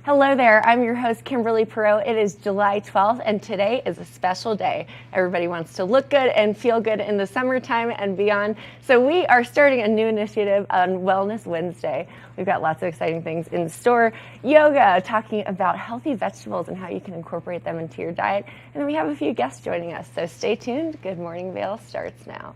Hello there, I'm your host Kimberly Perot. It is July 12th and today is a special day. Everybody wants to look good and feel good in the summertime and beyond. So we are starting a new initiative on Wellness Wednesday. We've got lots of exciting things in store. Yoga, talking about healthy vegetables and how you can incorporate them into your diet. And we have a few guests joining us, so stay tuned. Good Morning Vail starts now.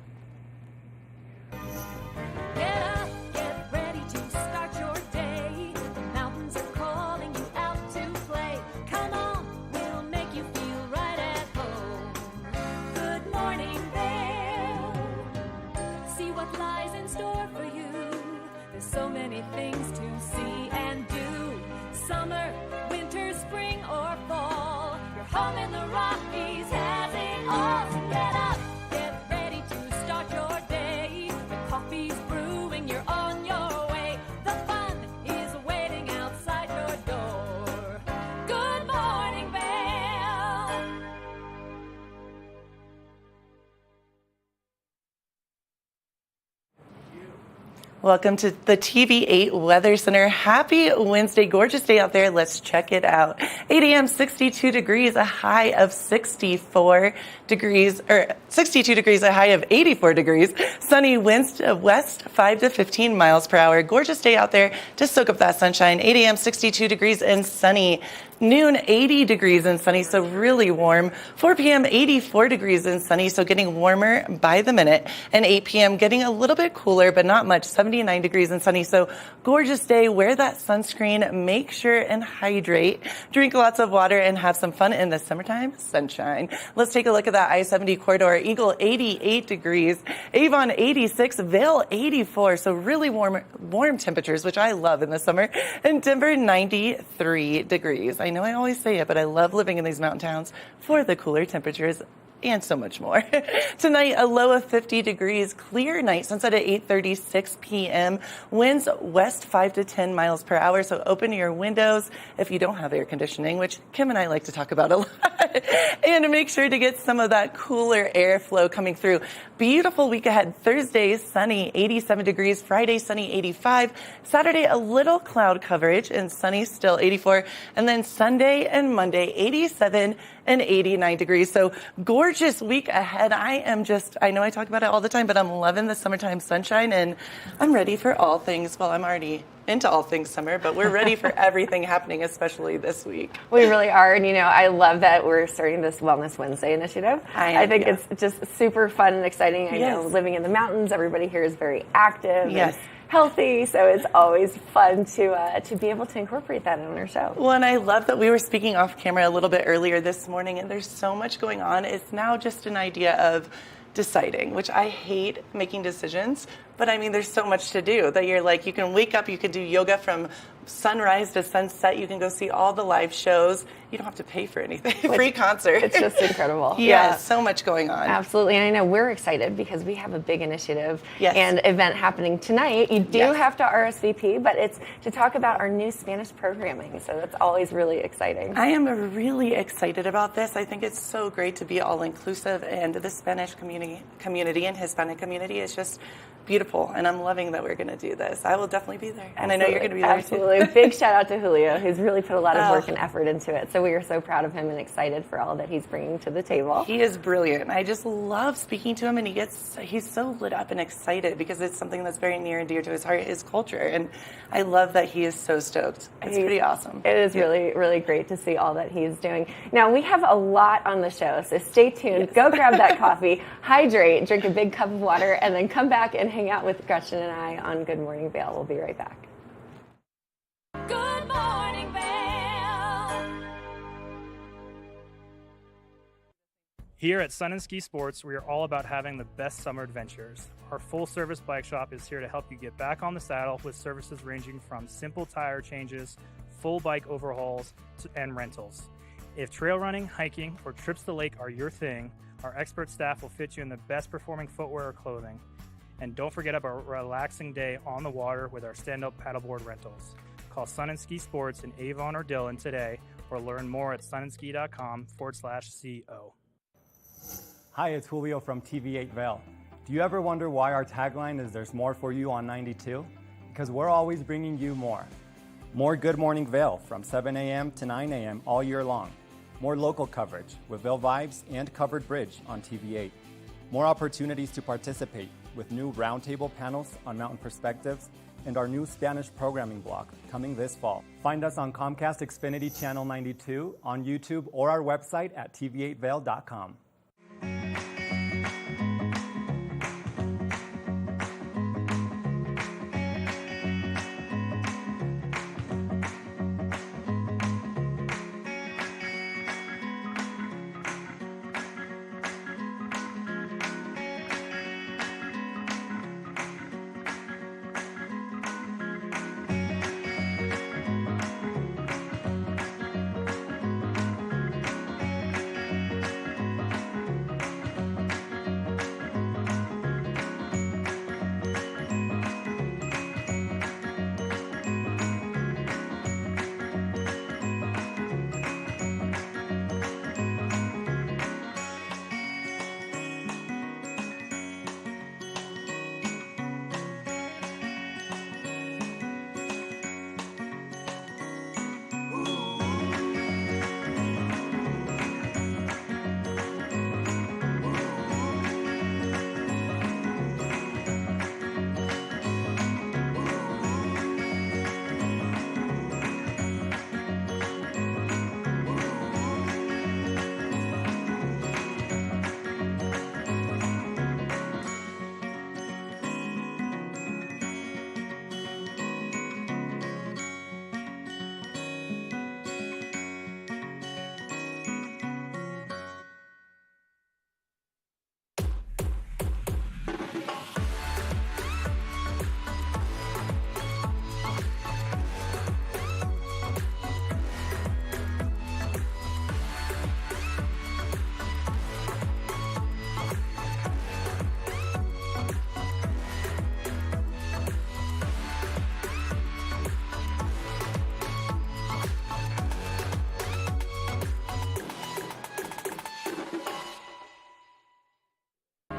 So many things to see and do. Summer, winter, spring, or fall. Your home in the Rockies has it all. So get up, get ready to start your day. The coffee's brewing, you're on your way. The fun is waiting outside your door. Good Morning Vail. Welcome to the TV8 Weather Center. Happy Wednesday. Gorgeous day out there. Let's check it out. 8 a.m., 62 degrees, a high of 64 degrees, or 62 degrees, a high of 84 degrees. Sunny winds to west, 5 to 15 miles per hour. Gorgeous day out there to soak up that sunshine. 8 a.m., 62 degrees and sunny. Noon, 80 degrees and sunny, so really warm. 4 p.m., 84 degrees and sunny, so getting warmer by the minute. And 8 p.m., getting a little bit cooler, but not much, 79 degrees and sunny. So gorgeous day. Wear that sunscreen. Make sure and hydrate. Drink lots of water and have some fun in the summertime sunshine. Let's take a look at that I-70 corridor. Eagle, 88 degrees. Avon, 86. Vail, 84. So really warm temperatures, which I love in the summer. And Denver, 93 degrees. I know I always say it, but I love living in these mountain towns for the cooler temperatures and so much more. Tonight, a low of 50 degrees, clear night, sunset at 8:36 p.m. Winds west 5 to 10 miles per hour, so open your windows if you don't have air conditioning, which Kim and I like to talk about a lot. And make sure to get some of that cooler airflow coming through. Beautiful week ahead. Thursday, sunny, 87 degrees. Friday, sunny, 85. Saturday, a little cloud coverage and sunny still, 84. And then Sunday and Monday, 87 and 89 degrees. So gorgeous week ahead. I know I talk about it all the time, but I'm loving the summertime sunshine and I'm ready for all things. Well, I'm already into all things summer, but we're ready for everything happening, especially this week. We really are. And, I love that we're starting this Wellness Wednesday initiative. I think it's just super fun and exciting. I know living in the mountains, everybody here is very active and healthy, so it's always fun to be able to incorporate that in our show. Well, and I love that we were speaking off camera a little bit earlier this morning, and there's so much going on. It's now just an idea of deciding, which I hate making decisions, but I mean, there's so much to do that you're like, you can wake up, you can do yoga from sunrise to sunset, you can go see all the live shows, you don't have to pay for anything. Free concert. It's just incredible. Yeah, so much going on. Absolutely, and I know we're excited because we have a big initiative and event happening tonight. You do have to RSVP, but it's to talk about our new Spanish programming, so that's always really exciting. I am really excited about this. I think it's so great to be all-inclusive, and the Spanish community and Hispanic community is just beautiful, and I'm loving that we're going to do this. I will definitely be there, and I know you're going to be there too. Absolutely. Big shout out to Julio, who's really put a lot of work and effort into it. So we are so proud of him and excited for all that he's bringing to the table. He is brilliant. I just love speaking to him, and he's so lit up and excited because it's something that's very near and dear to his heart, his culture, and I love that he is so stoked. It's pretty awesome. It is really, really great to see all that he's doing. Now, we have a lot on the show, so stay tuned. Go grab that coffee, hydrate, drink a big cup of water, and then come back and hang out with Gretchen and I on Good Morning Vail. We'll be right back. Good Morning Vail. Here at Sun and Ski Sports, we are all about having the best summer adventures. Our full-service bike shop is here to help you get back on the saddle with services ranging from simple tire changes, full bike overhauls, and rentals. If trail running, hiking, or trips to the lake are your thing, our expert staff will fit you in the best performing footwear or clothing. And don't forget about a relaxing day on the water with our stand-up paddleboard rentals. Call Sun and Ski Sports in Avon or Dillon today or learn more at sunandski.com/CO. Hi, it's Julio from TV8 Vail. Do you ever wonder why our tagline is "There's more for you on 92"? Because we're always bringing you more. More Good Morning Vail from 7 a.m. to 9 a.m. all year long. More local coverage with Vail Vibes and Covered Bridge on TV8. More opportunities to participate with new roundtable panels on mountain perspectives and our new Spanish programming block coming this fall. Find us on Comcast Xfinity Channel 92, on YouTube, or our website at tv8vail.com.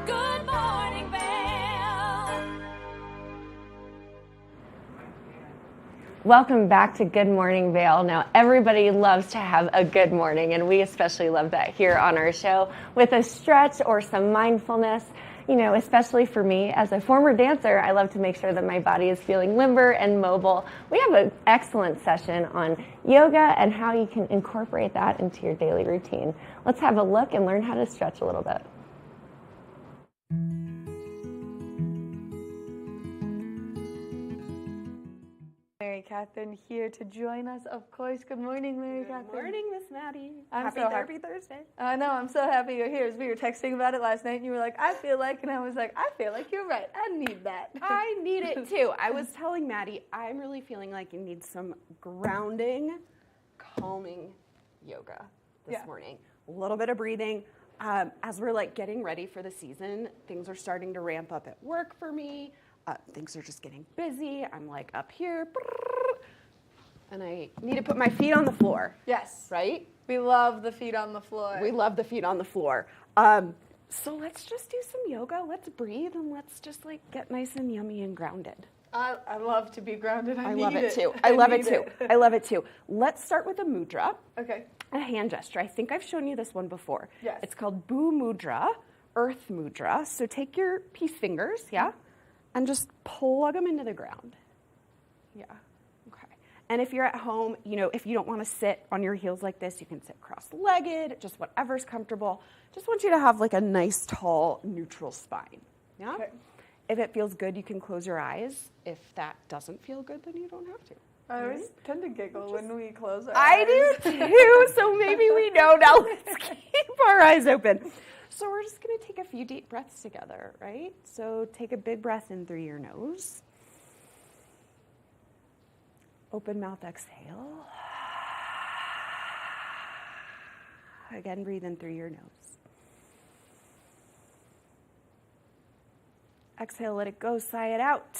Good Morning Vail. Welcome back to Good Morning Vail. Now, everybody loves to have a good morning, and we especially love that here on our show with a stretch or some mindfulness. You know, especially for me as a former dancer, I love to make sure that my body is feeling limber and mobile. We have an excellent session on yoga and how you can incorporate that into your daily routine. Let's have a look and learn how to stretch a little bit. Mary Catherine here to join us, of course. Good morning, Mary Catherine. Good morning, Miss Maddie. I'm Happy so Therapy Thursday. I know, I'm so happy you're here. We were texting about it last night, and you were like, I feel like, and I was like, I feel like you're right. I need that. I need it too. I was telling Maddie, I'm really feeling like you need some grounding, calming yoga this morning. A little bit of breathing. As we're like getting ready for the season, things are starting to ramp up at work for me. Things are just getting busy. I'm like up here, and I need to put my feet on the floor. Yes. Right? We love the feet on the floor. We love the feet on the floor. So let's just do some yoga. Let's breathe and let's just like get nice and yummy and grounded. I love to be grounded. I love need it too. I love it too. I love it too. Let's start with a mudra. Okay. A hand gesture. I think I've shown you this one before. Yes. It's called Bhu Mudra, Earth Mudra. So take your peace fingers, and just plug them into the ground. Yeah. Okay. And if you're at home, you know, if you don't want to sit on your heels like this, you can sit cross-legged, just whatever's comfortable. Just want you to have like a nice, tall, neutral spine. Yeah. Okay. If it feels good, you can close your eyes. If that doesn't feel good, then you don't have to. I always tend to giggle when we close our I eyes. do too, so maybe we know now. Let's keep our eyes open. So we're just going to take a few deep breaths together, right? So take a big breath in through your nose. Open mouth, exhale. Again, breathe in through your nose. Exhale, let it go, sigh it out.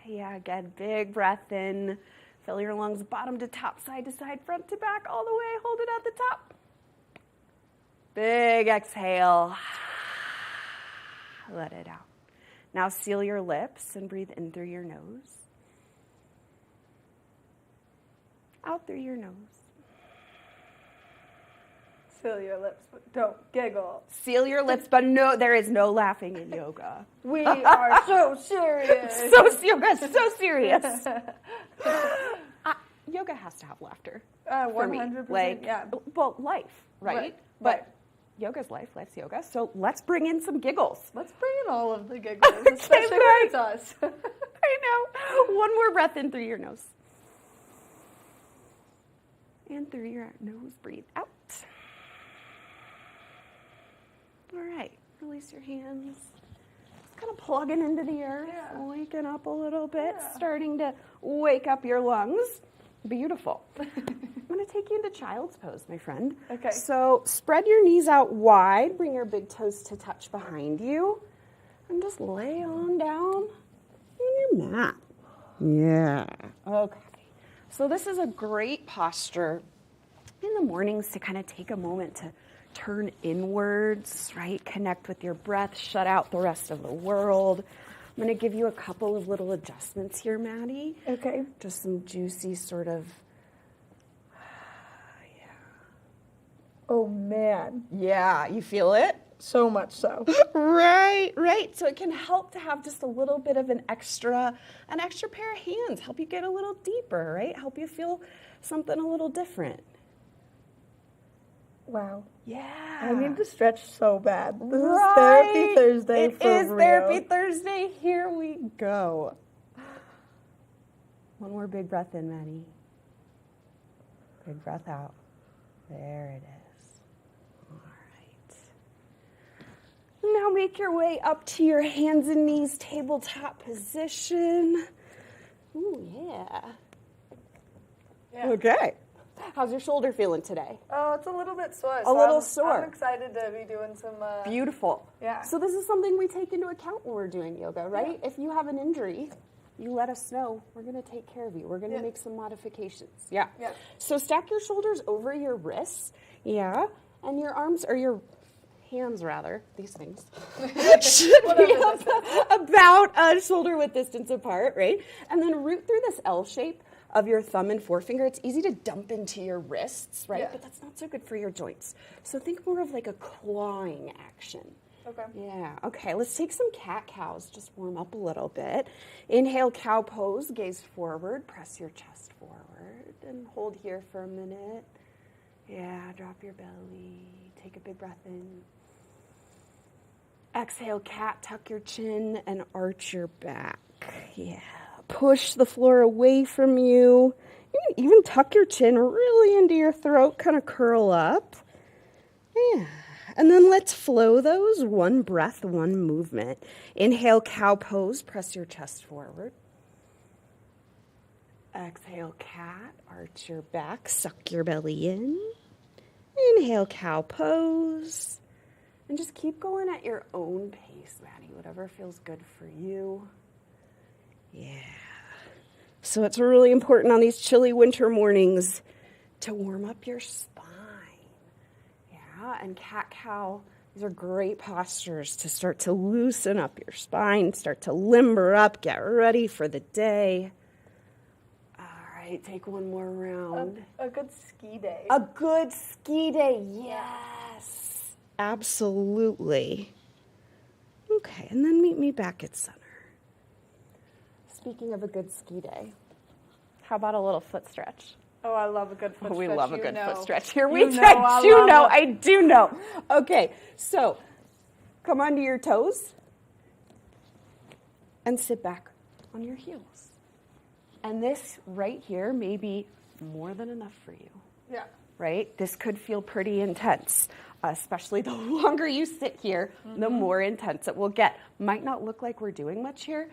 Yeah, again, big breath in. Fill your lungs bottom to top, side to side, front to back, all the way. Hold it at the top. Big exhale. Let it out. Now seal your lips and breathe in through your nose. Out through your nose. Seal your lips, but don't giggle. Seal your lips, but no, there is no laughing in yoga. We are so serious. Yoga is so serious. Yoga has to have laughter. 100%. Like, yeah. well, life, right? Right. But yoga's life, life's yoga. So let's bring in some giggles. Let's bring in all of the giggles, especially when it's us. I know. One more breath in through your nose. And through your nose, breathe out. All right, release your hands. Just kind of plugging into the earth, waking up a little bit, starting to wake up your lungs. Beautiful. I'm going to take you into child's pose, my friend. Okay. So spread your knees out wide, bring your big toes to touch behind you, and just lay on down in your mat. Yeah. Okay. So this is a great posture in the mornings to kind of take a moment to turn inwards, right? Connect with your breath, shut out the rest of the world. I'm going to give you a couple of little adjustments here, Maddie. Okay. Just some juicy sort of, Oh, man. yeah, you feel it? So much so. Right. So it can help to have just a little bit of an extra pair of hands, help you get a little deeper, right? Help you feel something a little different. Wow. Yeah. I need to stretch so bad. This is Right. Therapy Thursday It for is real. Therapy Thursday. Here we go. One more big breath in, Maddie. Big breath out. There it is. All right. Now make your way up to your hands and knees, tabletop position. Ooh, yeah. Okay. How's your shoulder feeling today? Oh, it's a little bit sore. A little sore. I'm excited to be doing some... Beautiful. Yeah. So this is something we take into account when we're doing yoga, right? If you have an injury, you let us know. We're going to take care of you. We're going to make some modifications. Yeah. So stack your shoulders over your wrists. Yeah. And your arms, or your hands rather, these things, should be about a shoulder width distance apart, right? And then root through this L shape of your thumb and forefinger. It's easy to dump into your wrists, right? But that's not so good for your joints. So think more of like a clawing action. Okay. Yeah. Okay, let's take some cat-cows. Just warm up a little bit. Inhale, cow pose. Gaze forward. Press your chest forward. And hold here for a minute. Yeah, drop your belly. Take a big breath in. Exhale, cat. Tuck your chin and arch your back. Yeah. Push the floor away from you. You can even tuck your chin really into your throat, kind of curl up. Yeah. And then let's flow those. One breath, one movement. Inhale, cow pose. Press your chest forward. Exhale, cat. Arch your back. Suck your belly in. Inhale, cow pose. And just keep going at your own pace, Maddie. Whatever feels good for you. Yeah. So it's really important on these chilly winter mornings to warm up your spine. Yeah, and cat-cow, these are great postures to start to loosen up your spine, start to limber up, get ready for the day. All right, take one more round. A good ski day. A good ski day, yes. Absolutely. Okay, and then meet me back at center. Speaking of a good ski day, how about a little foot stretch? Oh, I love a good foot stretch. We love a good know. foot stretch. Here we You go. know I do know. Okay, so come onto your toes and sit back on your heels. And this right here may be more than enough for you. Yeah. Right? This could feel pretty intense, especially the longer you sit here, the more intense it will get. Might not look like we're doing much here,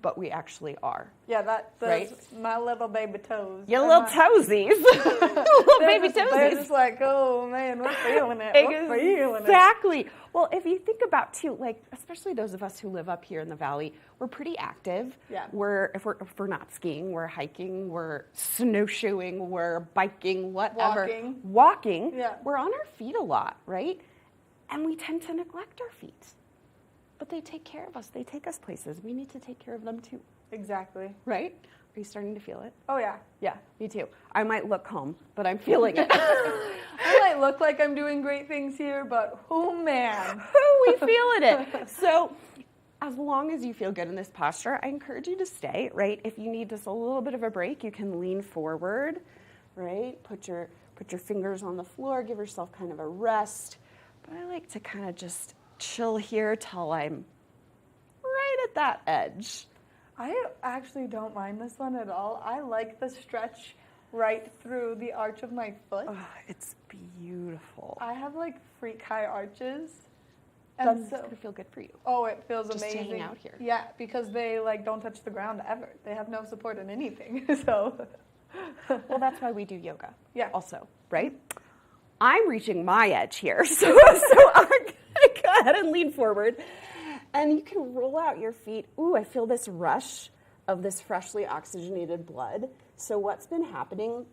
but we actually are. Yeah, that's right? my little baby toes. Your little toesies. Little baby toesies. They're just like, oh man, we're feeling it. We're feeling it. Exactly. Well, if you think about too, like especially those of us who live up here in the valley, we're pretty active. Yeah. If we're not skiing, we're hiking, we're snowshoeing, we're biking, whatever. Walking. Yeah. We're on our feet a lot, right? And we tend to neglect our feet. but they take care of us. They take us places. We need to take care of them too, Exactly. right? Are you starting to feel it? Oh, yeah. Yeah, me too. I might look calm, but I'm feeling it. I might look like I'm doing great things here, but oh, man. We feeling it. So as long as you feel good in this posture, I encourage you to stay, right? If you need just a little bit of a break, you can lean forward, right? Put your fingers on the floor, give yourself kind of a rest. But I like to kind of just chill here till I'm right at that edge. I actually don't mind this one at all. I like the stretch right through the arch of my foot. Oh, it's beautiful. I have like freak high arches. That's And so, gonna feel good for you. oh, it feels Just to amazing. hang out here. Yeah, because they like don't touch the ground ever. They have no support in anything. So Well, that's why we do yoga. Yeah. Also, right? I'm reaching my edge here, so I'm gonna go ahead and lean forward, and you can roll out your feet. Ooh, I feel this rush of this freshly oxygenated blood. So what's been happening?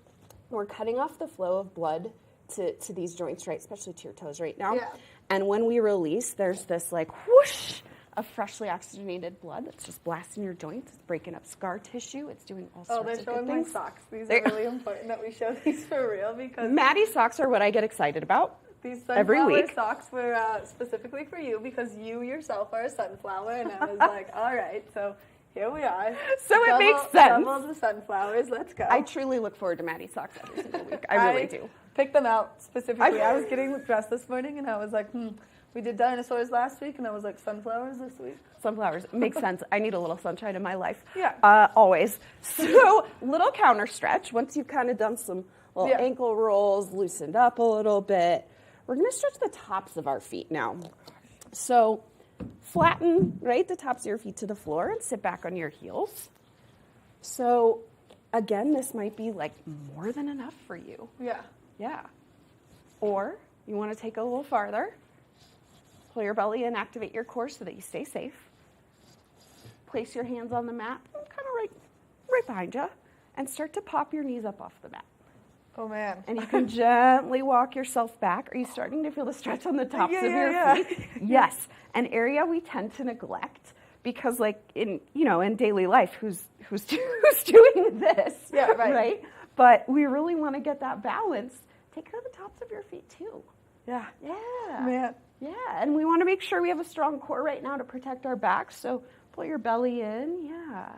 We're cutting off the flow of blood to these joints, right? Especially to your toes right now. Yeah. And when we release, there's this like whoosh of freshly oxygenated blood that's just blasting your joints. It's breaking up scar tissue. It's doing all oh, sorts they're of good showing my things. socks. These There- are really important that we show these for real because Maddie's socks are what I get excited about. these every sunflower week. socks were specifically for you because you yourself are a sunflower, and I was like, all right, so here we are. So it makes sense. Double the sunflowers. Let's go. I truly look forward to Maddie's socks every single week. I really do. Picked them out specifically. I was getting dressed this morning, and I was like, we did dinosaurs last week, and I was like, sunflowers this week. Sunflowers. Makes sense. I need a little sunshine in my life. Yeah. Always. So, little counter stretch. Once you've kind of done some little Yeah. ankle rolls, loosened up a little bit, we're going to stretch the tops of our feet now. So, flatten, right, the tops of your feet to the floor and sit back on your heels. So, again, this might be like more than enough for you. Yeah. Yeah. Or you want to take it a little farther. Pull your belly in, activate your core so that you stay safe. Place your hands on the mat, kind of right behind you, and start to pop your knees up off the mat. Oh, man. And you can gently walk yourself back. Are you starting to feel the stretch on the tops of your feet? Yes. An area we tend to neglect because, like in daily life, who's doing this? Yeah, right. Right. But we really want to get that balance. Take care of the tops of your feet too. Yeah. Yeah. Man. Yeah, and we want to make sure we have a strong core right now to protect our back. So pull your belly in. Yeah.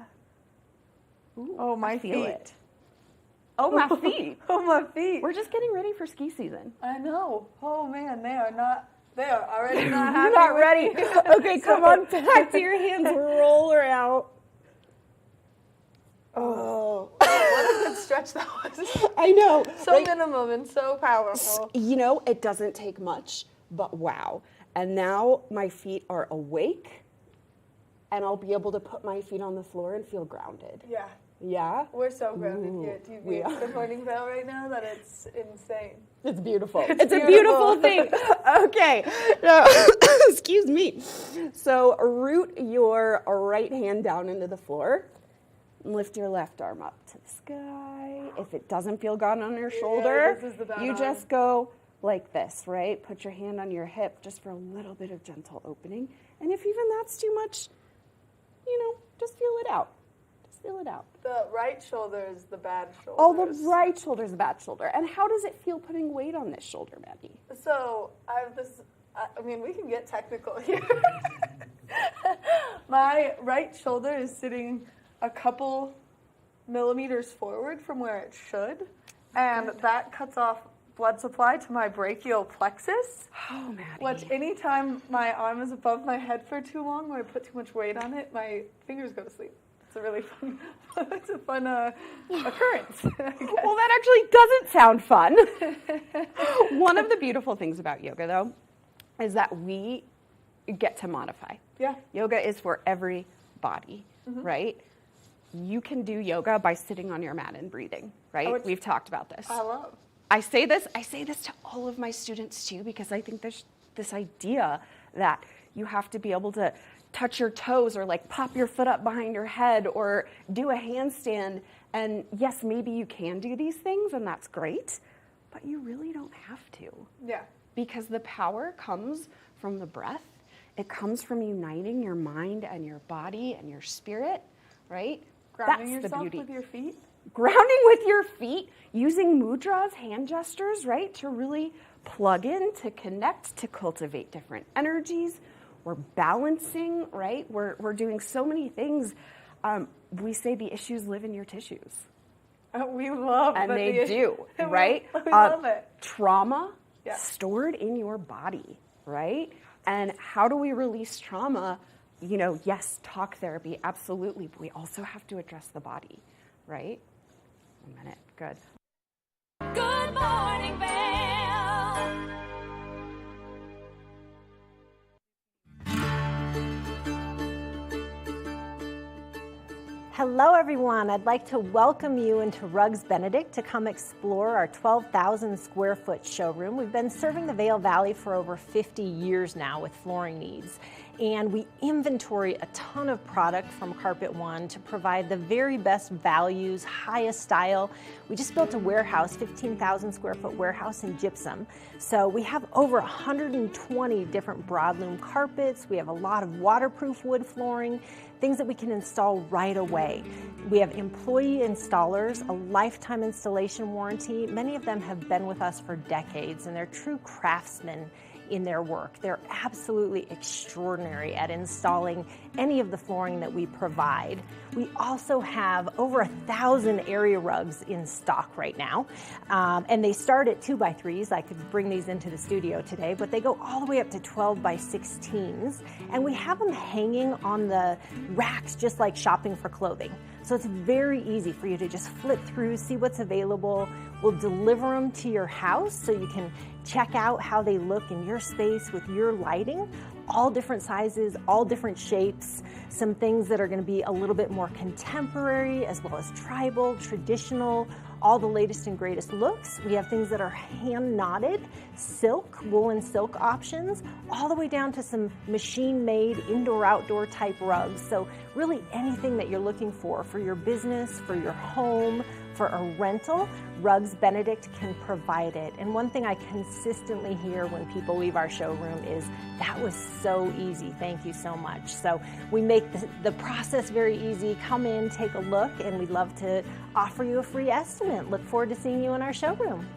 Ooh, Oh, my I feel feet. it. Oh, my feet. Oh, my feet. We're just getting ready for ski season. I know. Oh, man, they are already not happy. Not with ready. me. Okay, come on back to your hands. Roll her out. Oh. What a good stretch that was. I know. So right? minimum and so powerful. It doesn't take much, but wow. And now my feet are awake, and I'll be able to put my feet on the floor and feel grounded. Yeah. Yeah? We're so grounded Ooh, here at TV. we are. Good Morning Vail right now that it's insane. It's beautiful. It's a beautiful beautiful. thing. Okay. Now, excuse me. So root your right hand down into the floor. Lift your left arm up to the sky. If it doesn't feel good on your shoulder, this is the bad you arm. just go like this, right? Put your hand on your hip just for a little bit of gentle opening. And if even that's too much, just feel it out. Just feel it out. The right shoulder is the bad shoulder. Oh, the right shoulder is the bad shoulder. And how does it feel putting weight on this shoulder, Maddie? So I have this, we can get technical here. My right shoulder is sitting a couple millimeters forward from where it should, and that cuts off blood supply to my brachial plexus. Oh, Maddie. Which anytime my arm is above my head for too long or I put too much weight on it, my fingers go to sleep. It's a really fun, occurrence. Well, that actually doesn't sound fun. One of the beautiful things about yoga, though, is that we get to modify. Yeah. Yoga is for every body, right? You can do yoga by sitting on your mat and breathing, right? Which We've talked about this. I love. I say this to all of my students too, because I think there's this idea that you have to be able to touch your toes or like pop your foot up behind your head or do a handstand. And yes, maybe you can do these things and that's great, but you really don't have to. Yeah. Because the power comes from the breath It comes from uniting your mind and your body and your spirit, right? Grounding That's the yourself beauty. with your feet. Grounding with your feet, using mudras, hand gestures, right, to really plug in, to connect, to cultivate different energies. We're balancing, right? We're doing so many things. We say the issues live in your tissues. We love And that they do, right? We love it. Trauma Yeah. stored in your body, right? And how do we release trauma? You know, yes, talk therapy, absolutely, but we also have to address the body, right? 1 minute, good. Good morning, Vail. Hello everyone, I'd like to welcome you into Rugs Benedict to come explore our 12,000 square foot showroom. We've been serving the Vail Valley for over 50 years now with flooring needs. And we inventory a ton of product from Carpet One to provide the very best values, highest style. We just built a warehouse, 15,000 square foot warehouse in gypsum. So we have over 120 different broadloom carpets. We have a lot of waterproof wood flooring, things that we can install right away. We have employee installers, a lifetime installation warranty. Many of them have been with us for decades and they're true craftsmen in their work. They're absolutely extraordinary at installing any of the flooring that we provide. We also have over 1,000 area rugs in stock right now. And they start at 2x3s. I could bring these into the studio today, but they go all the way up to 12x16s. And we have them hanging on the racks just like shopping for clothing. So it's very easy for you to just flip through, see what's available. We'll deliver them to your house so you can check out how they look in your space with your lighting. All different sizes, all different shapes, some things that are going to be a little bit more contemporary as well as tribal, traditional, all the latest and greatest looks. We have things that are hand knotted, silk, woolen silk options, all the way down to some machine made indoor outdoor type rugs. So really anything that you're looking for your business, for your home, for a rental, Rugs Benedict can provide it. And one thing I consistently hear when people leave our showroom is, that was so easy, thank you so much. So we make the process very easy. Come in, take a look, and we'd love to offer you a free estimate. Look forward to seeing you in our showroom.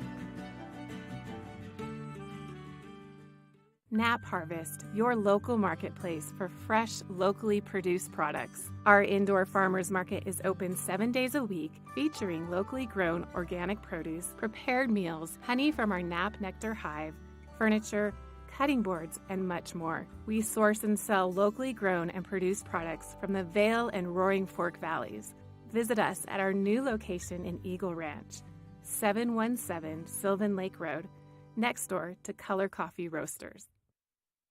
Nap Harvest, your local marketplace for fresh, locally produced products. Our indoor farmers market is open 7 days a week, featuring locally grown organic produce, prepared meals, honey from our Nap Nectar hive, furniture, cutting boards, and much more. We source and sell locally grown and produced products from the Vail and Roaring Fork Valleys. Visit us at our new location in Eagle Ranch, 717 Sylvan Lake Road, next door to Color Coffee Roasters.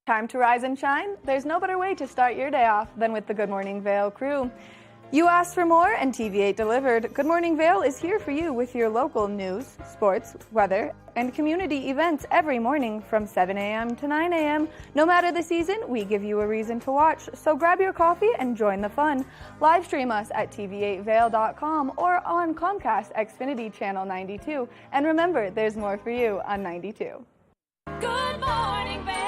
Time to rise and shine? There's no better way to start your day off than with the Good Morning Vail crew. You asked for more and TV8 delivered. Good Morning Vail is here for you with your local news, sports, weather, and community events every morning from 7 a.m. to 9 a.m. No matter the season, we give you a reason to watch. So grab your coffee and join the fun. Live stream us at tv8vail.com or on Comcast Xfinity Channel 92. And remember, there's more for you on 92. Good morning, Vail.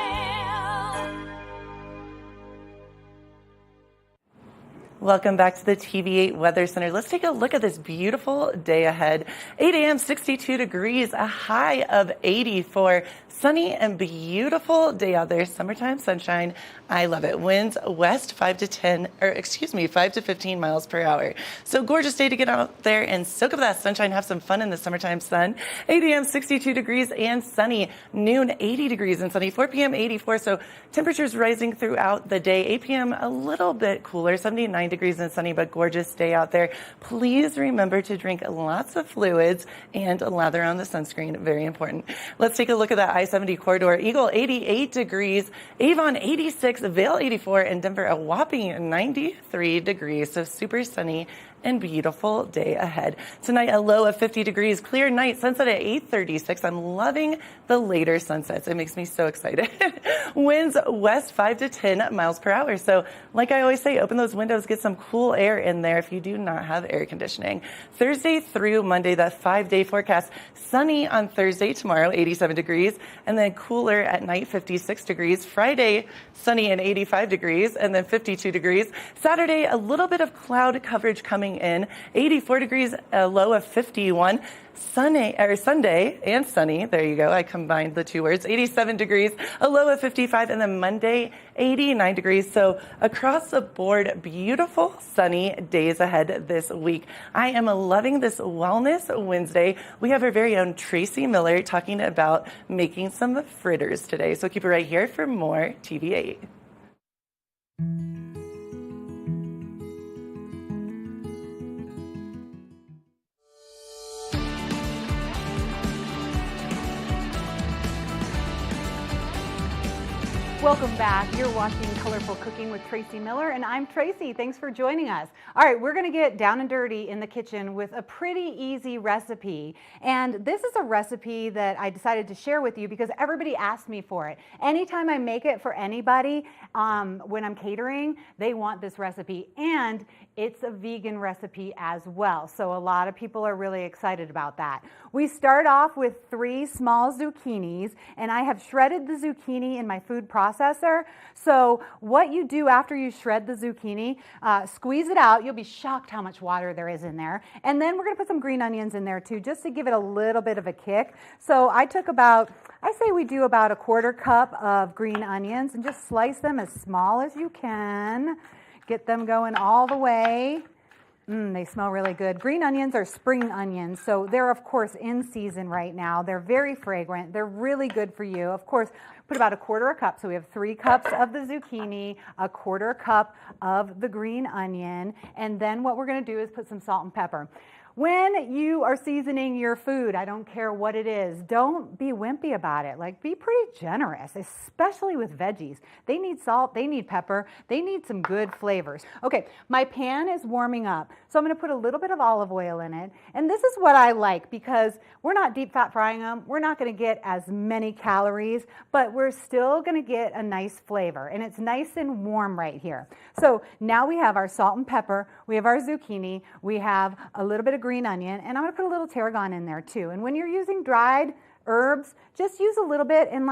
Welcome back to the TV8 Weather Center. Let's take a look at this beautiful day ahead. 8 a.m., 62 degrees, a high of 84. Sunny and beautiful day out there. Summertime sunshine. I love it. Winds west 5 to 15 miles per hour. So gorgeous day to get out there and soak up that sunshine, have some fun in the summertime sun. 8 a.m., 62 degrees and sunny. Noon, 80 degrees and sunny. 4 p.m., 84. So temperatures rising throughout the day. 8 p.m., a little bit cooler, 79 degrees and sunny, but gorgeous day out there. Please remember to drink lots of fluids and lather on the sunscreen. Very important. Let's take a look at that I-70 corridor. Eagle, 88 degrees. Avon, 86. Vail, 84. And Denver, a whopping 93 degrees. So super sunny and beautiful day ahead. Tonight, a low of 50 degrees, clear night, sunset at 8:36. I'm loving the later sunsets. It makes me so excited. Winds west 5 to 10 miles per hour. So like I always say, open those windows, get some cool air in there if you do not have air conditioning. Thursday through Monday, that 5-day forecast. Sunny on Thursday, tomorrow, 87 degrees, and then cooler at night, 56 degrees. Friday, sunny and 85 degrees, and then 52 degrees. Saturday, a little bit of cloud coverage coming in, 84 degrees, a low of 51. Sunday and sunny, there you go, I combined the two words, 87 degrees, a low of 55, and then Monday, 89 degrees. So across the board, beautiful sunny days ahead this week. I am loving this Wellness Wednesday. We have our very own Tracy Miller talking about making some fritters today. So keep it right here for more TV8. Welcome back. You're watching Colorful Cooking with Tracy Miller, and I'm Tracy. Thanks for joining us. All right, we're going to get down and dirty in the kitchen with a pretty easy recipe. And this is a recipe that I decided to share with you because everybody asked me for it. Anytime I make it for anybody, when I'm catering, they want this recipe. And it's a vegan recipe as well. So a lot of people are really excited about that. We start off with 3 small zucchinis, and I have shredded the zucchini in my food processor. So what you do after you shred the zucchini, squeeze it out. You'll be shocked how much water there is in there. And then we're going to put some green onions in there too, just to give it a little bit of a kick. So I say we do about 1/4 cup of green onions and just slice them as small as you can. Get them going all the way. They smell really good. Green onions are spring onions, so they're, of course, in season right now. They're very fragrant. They're really good for you. Of course, put about 1/4 cup. So we have 3 cups of the zucchini, 1/4 cup of the green onion, and then what we're going to do is put some salt and pepper. When you are seasoning your food, I don't care what it is, don't be wimpy about it. Like, be pretty generous, especially with veggies. They need salt, they need pepper, they need some good flavors. Okay, my pan is warming up, so I'm going to put a little bit of olive oil in it. And this is what I like because we're not deep fat frying them. We're not going to get as many calories, but we're still going to get a nice flavor. And it's nice and warm right here. So now we have our salt and pepper, we have our zucchini, we have a little bit of green onion, and I'm going to put a little tarragon in there too. And when you're using dried herbs, just use a little bit and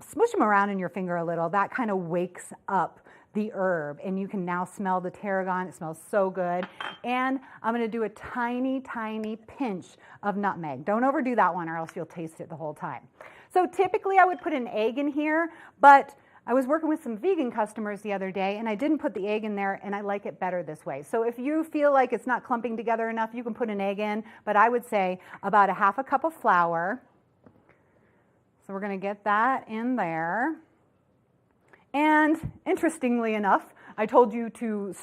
smush them around in your finger a little. That kind of wakes up the herb, and you can now smell the tarragon. It smells so good. And I'm going to do a tiny, tiny pinch of nutmeg. Don't overdo that one or else you'll taste it the whole time. So typically I would put an egg in here, but I was working with some vegan customers the other day, and I didn't put the egg in there, and I like it better this way. So if you feel like it's not clumping together enough, you can put an egg in, but I would say about 1/2 cup of flour. So we're going to get that in there. And interestingly enough, I told you to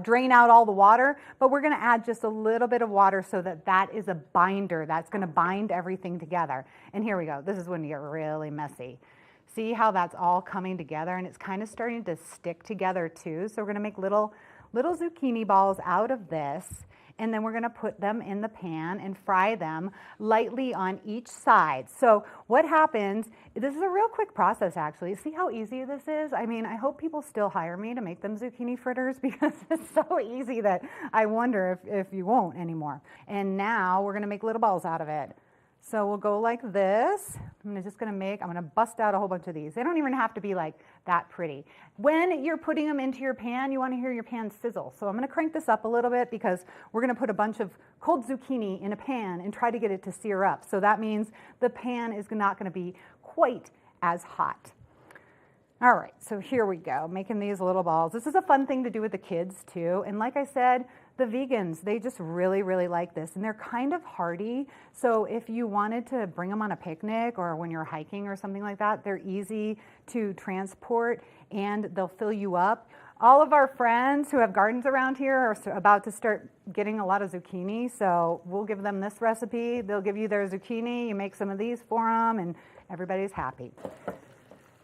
drain out all the water, but we're going to add just a little bit of water so that is a binder. That's going to bind everything together. And here we go. This is when you get really messy. See how that's all coming together, and it's kind of starting to stick together too. So we're going to make little zucchini balls out of this, and then we're going to put them in the pan and fry them lightly on each side. So what happens, this is a real quick process actually. See how easy this is? I mean, I hope people still hire me to make them zucchini fritters because it's so easy that I wonder if you won't anymore. And now we're going to make little balls out of it. So we'll go like this. I'm going to bust out a whole bunch of these. They don't even have to be like that pretty. When you're putting them into your pan, you want to hear your pan sizzle. So I'm going to crank this up a little bit because we're going to put a bunch of cold zucchini in a pan and try to get it to sear up. So that means the pan is not going to be quite as hot. All right, so here we go, making these little balls. This is a fun thing to do with the kids too. And like I said, the vegans, they just really, really like this. And they're kind of hearty. So if you wanted to bring them on a picnic or when you're hiking or something like that, they're easy to transport and they'll fill you up. All of our friends who have gardens around here are about to start getting a lot of zucchini. So we'll give them this recipe. They'll give you their zucchini. You make some of these for them and everybody's happy.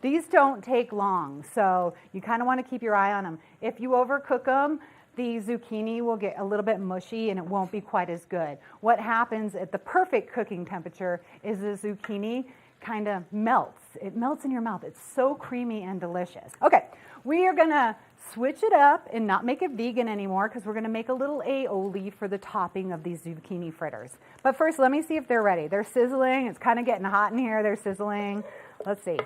These don't take long, so you kind of want to keep your eye on them. If you overcook them, the zucchini will get a little bit mushy and it won't be quite as good. What happens at the perfect cooking temperature is the zucchini kind of melts. It melts in your mouth. It's so creamy and delicious. Okay, we are gonna switch it up and not make it vegan anymore because we're gonna make a little aioli for the topping of these zucchini fritters. But first, let me see if they're ready. They're sizzling. It's kind of getting hot in here. They're sizzling. Let's see.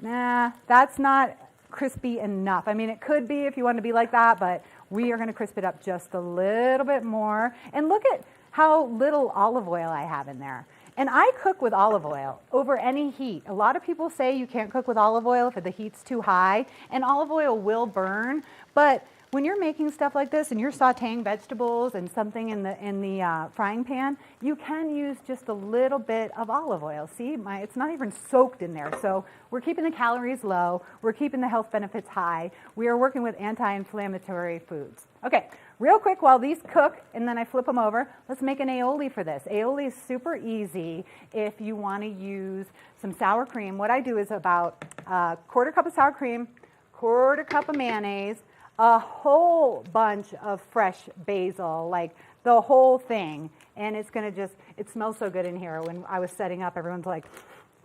Nah, that's not crispy enough. I mean, it could be if you want to be like that, but we are going to crisp it up just a little bit more. And look at how little olive oil I have in there. And I cook with olive oil over any heat. A lot of people say you can't cook with olive oil if the heat's too high, and olive oil will burn. But when you're making stuff like this and you're sauteing vegetables and something in the frying pan, you can use just a little bit of olive oil. See, it's not even soaked in there. So we're keeping the calories low. We're keeping the health benefits high. We are working with anti-inflammatory foods. Okay, real quick while these cook and then I flip them over, let's make an aioli for this. Aioli is super easy if you want to use some sour cream. What I do is about a quarter cup of sour cream, quarter cup of mayonnaise, a whole bunch of fresh basil, like the whole thing. And it's going to just, it smells so good in here. When I was setting up, everyone's like,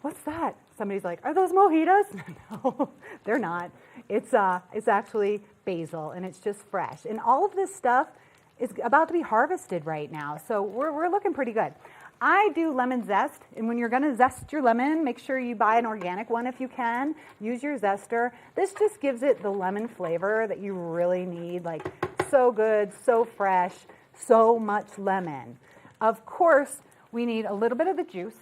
what's that? Somebody's like, are those mojitos? No, they're not. It's actually basil, and it's just fresh. And all of this stuff is about to be harvested right now. So we're looking pretty good. I do lemon zest, and when you're going to zest your lemon, make sure you buy an organic one if you can. Use your zester. This just gives it the lemon flavor that you really need, like so good, so fresh, so much lemon. Of course, we need a little bit of the juice.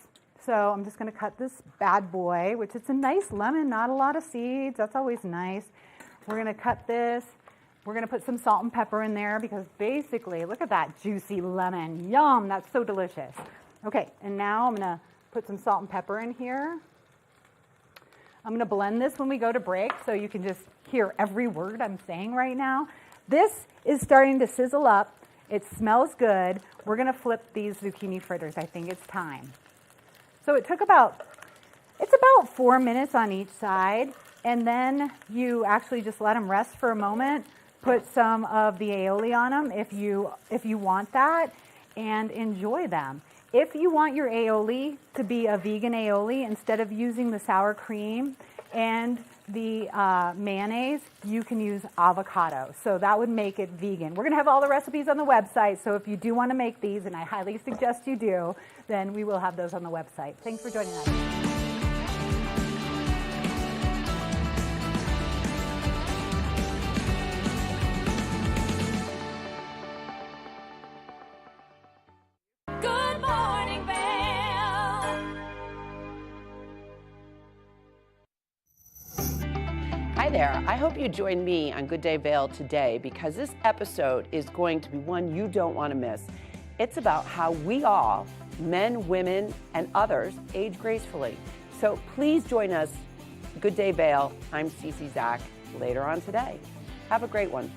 So I'm just going to cut this bad boy, which it's a nice lemon, not a lot of seeds. That's always nice. We're going to cut this. We're going to put some salt and pepper in there because basically, look at that juicy lemon. Yum, that's so delicious. Okay, and now I'm going to put some salt and pepper in here. I'm going to blend this when we go to break so you can just hear every word I'm saying right now. This is starting to sizzle up. It smells good. We're going to flip these zucchini fritters. I think it's time. So it's about 4 minutes on each side, and then you actually just let them rest for a moment. Put some of the aioli on them if you want that, and enjoy them. If you want your aioli to be a vegan aioli, instead of using the sour cream and the mayonnaise, you can use avocado. So that would make it vegan. We're going to have all the recipes on the website, so if you do want to make these, and I highly suggest you do, then we will have those on the website. Thanks for joining us. Good Morning Vail. Hi there. I hope you join me on Good Day Vail today because this episode is going to be one you don't want to miss. It's about how we all, men, women, and others, age gracefully. So please join us, Good Day Vail. I'm Cece Zach, later on today. Have a great one.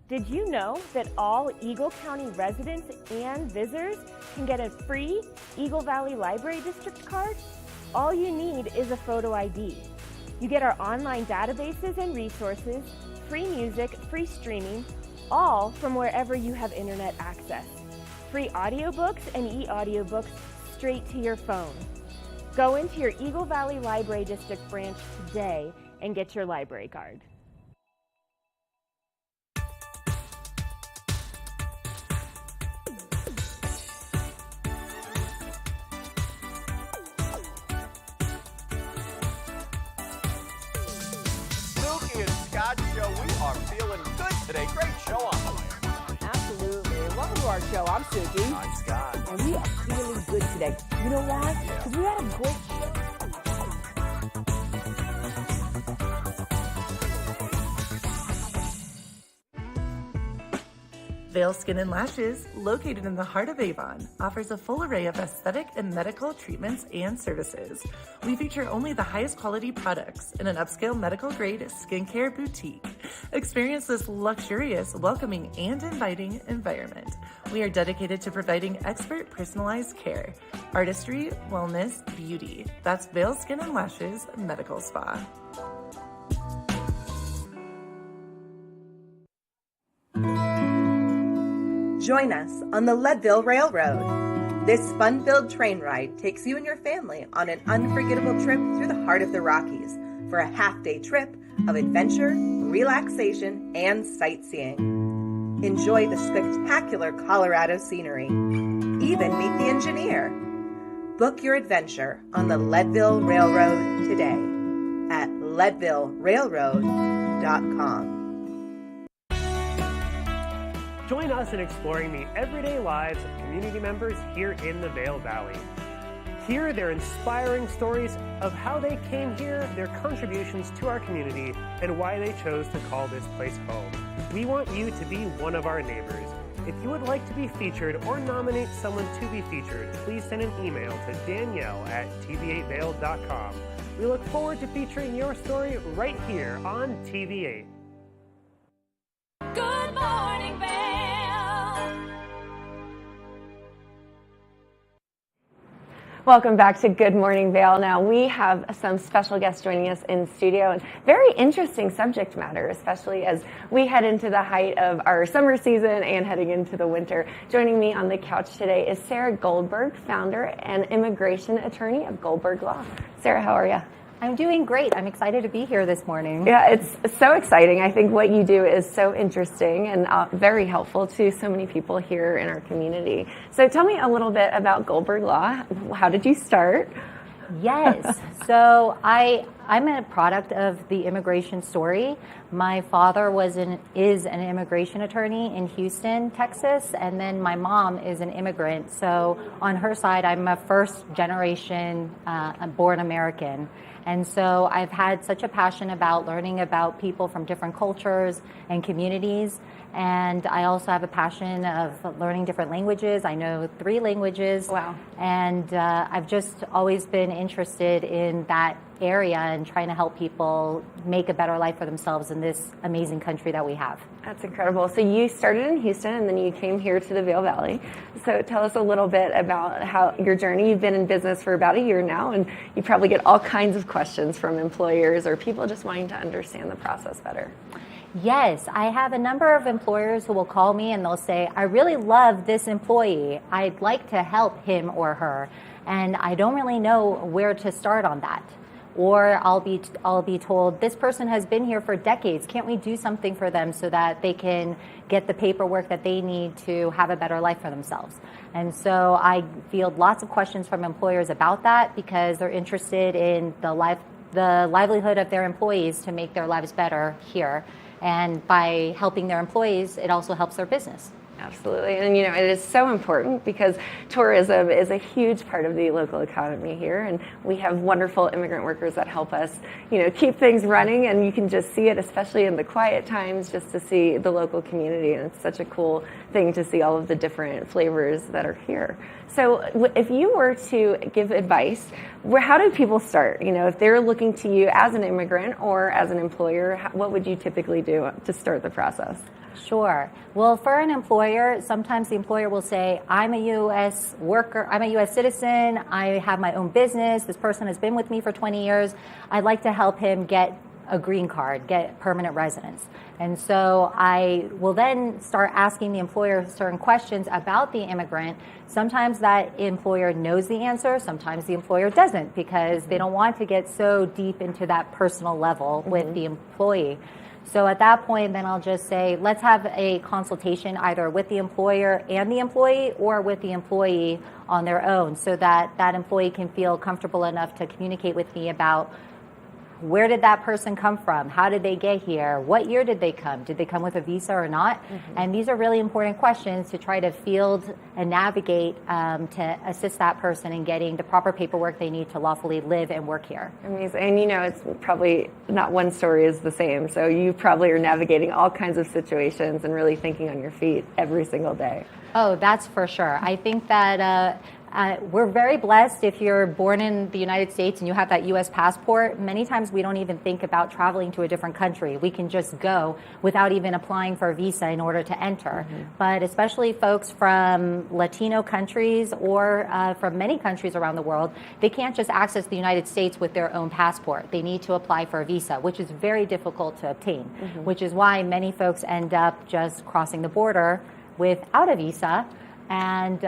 Did you know that all Eagle County residents and visitors can get a free Eagle Valley Library District card? All you need is a photo ID. You get our online databases and resources, free music, free streaming, all from wherever you have internet access. Free audiobooks and e-audiobooks straight to your phone. Go into your Eagle Valley Library District branch today and get your library card. Show. We are feeling good today. Great show on the way. Absolutely. Welcome to our show. I'm Suki. I'm Scott. And we are feeling good today. You know why? Because we had a great show. Vail Skin and Lashes, located in the heart of Avon, offers a full array of aesthetic and medical treatments and services. We feature only the highest quality products in an upscale medical-grade skincare boutique. Experience this luxurious, welcoming, and inviting environment. We are dedicated to providing expert personalized care, artistry, wellness, beauty. That's Vail Skin and Lashes Medical Spa. Join us on the Leadville Railroad. This fun-filled train ride takes you and your family on an unforgettable trip through the heart of the Rockies for a half-day trip of adventure, relaxation, and sightseeing. Enjoy the spectacular Colorado scenery. Even meet the engineer. Book your adventure on the Leadville Railroad today at leadvillerailroad.com. Join us in exploring the everyday lives of community members here in the Vail Valley. Hear their inspiring stories of how they came here, their contributions to our community, and why they chose to call this place home. We want you to be one of our neighbors. If you would like to be featured or nominate someone to be featured, please send an email to Danielle@tv8vail.com. We look forward to featuring your story right here on TV8. Good Morning Vail. Welcome back to Good Morning Vail. Now we have some special guests joining us in studio, and very interesting subject matter, especially as we head into the height of our summer season and heading into the winter. Joining me on the couch today is Sarah Goldberg, founder and immigration attorney of Goldberg Law. Sarah, how are you? I'm doing great. I'm excited to be here this morning. Yeah, it's so exciting. I think what you do is so interesting and very helpful to so many people here in our community. So tell me a little bit about Goldberg Law. How did you start? Yes. So I'm a product of the immigration story. My father is an immigration attorney in Houston, Texas, and then my mom is an immigrant. So on her side, I'm a first generation born American. And so I've had such a passion about learning about people from different cultures and communities. And I also have a passion of learning different languages. I know 3 languages. Wow. And I've just always been interested in that area and trying to help people make a better life for themselves in this amazing country that we have. That's incredible. So you started in Houston and then you came here to the Vail Valley. So tell us a little bit about how your journey. You've been in business for about a year now, and you probably get all kinds of questions from employers or people just wanting to understand the process better. Yes, I have a number of employers who will call me and they'll say, I really love this employee. I'd like to help him or her, and I don't really know where to start on that. Or I'll be told, this person has been here for decades. Can't we do something for them so that they can get the paperwork that they need to have a better life for themselves? And so I field lots of questions from employers about that because they're interested in the livelihood of their employees to make their lives better here. And by helping their employees, it also helps their business. Absolutely. And, it is so important because tourism is a huge part of the local economy here. And we have wonderful immigrant workers that help us, keep things running. And you can just see it, especially in the quiet times, just to see the local community. And it's such a cool thing to see all of the different flavors that are here. So if you were to give advice, how do people start? If they're looking to you as an immigrant or as an employer, what would you typically do to start the process? Sure. Well, for an employer, sometimes the employer will say, I'm a U.S. worker, I'm a U.S. citizen, I have my own business, this person has been with me for 20 years, I'd like to help him get a green card, get permanent residence. And so I will then start asking the employer certain questions about the immigrant. Sometimes that employer knows the answer, sometimes the employer doesn't because they don't want to get so deep into that personal level with the employee. So at that point, then I'll just say, let's have a consultation either with the employer and the employee or with the employee on their own so that that employee can feel comfortable enough to communicate with me about where did that person come from? How did they get here? What year did they come? Did they come with a visa or not? And these are really important questions to try to field and navigate to assist that person in getting the proper paperwork they need to lawfully live and work here. Amazing. And it's probably not one story is the same. So you probably are navigating all kinds of situations and really thinking on your feet every single day. Oh, that's for sure. I think that we're very blessed if you're born in the United States and you have that U.S. passport. Many times we don't even think about traveling to a different country. We can just go without even applying for a visa in order to enter. But especially folks from Latino countries or from many countries around the world, they can't just access the United States with their own passport. They need to apply for a visa, which is very difficult to obtain, which is why many folks end up just crossing the border without a visa and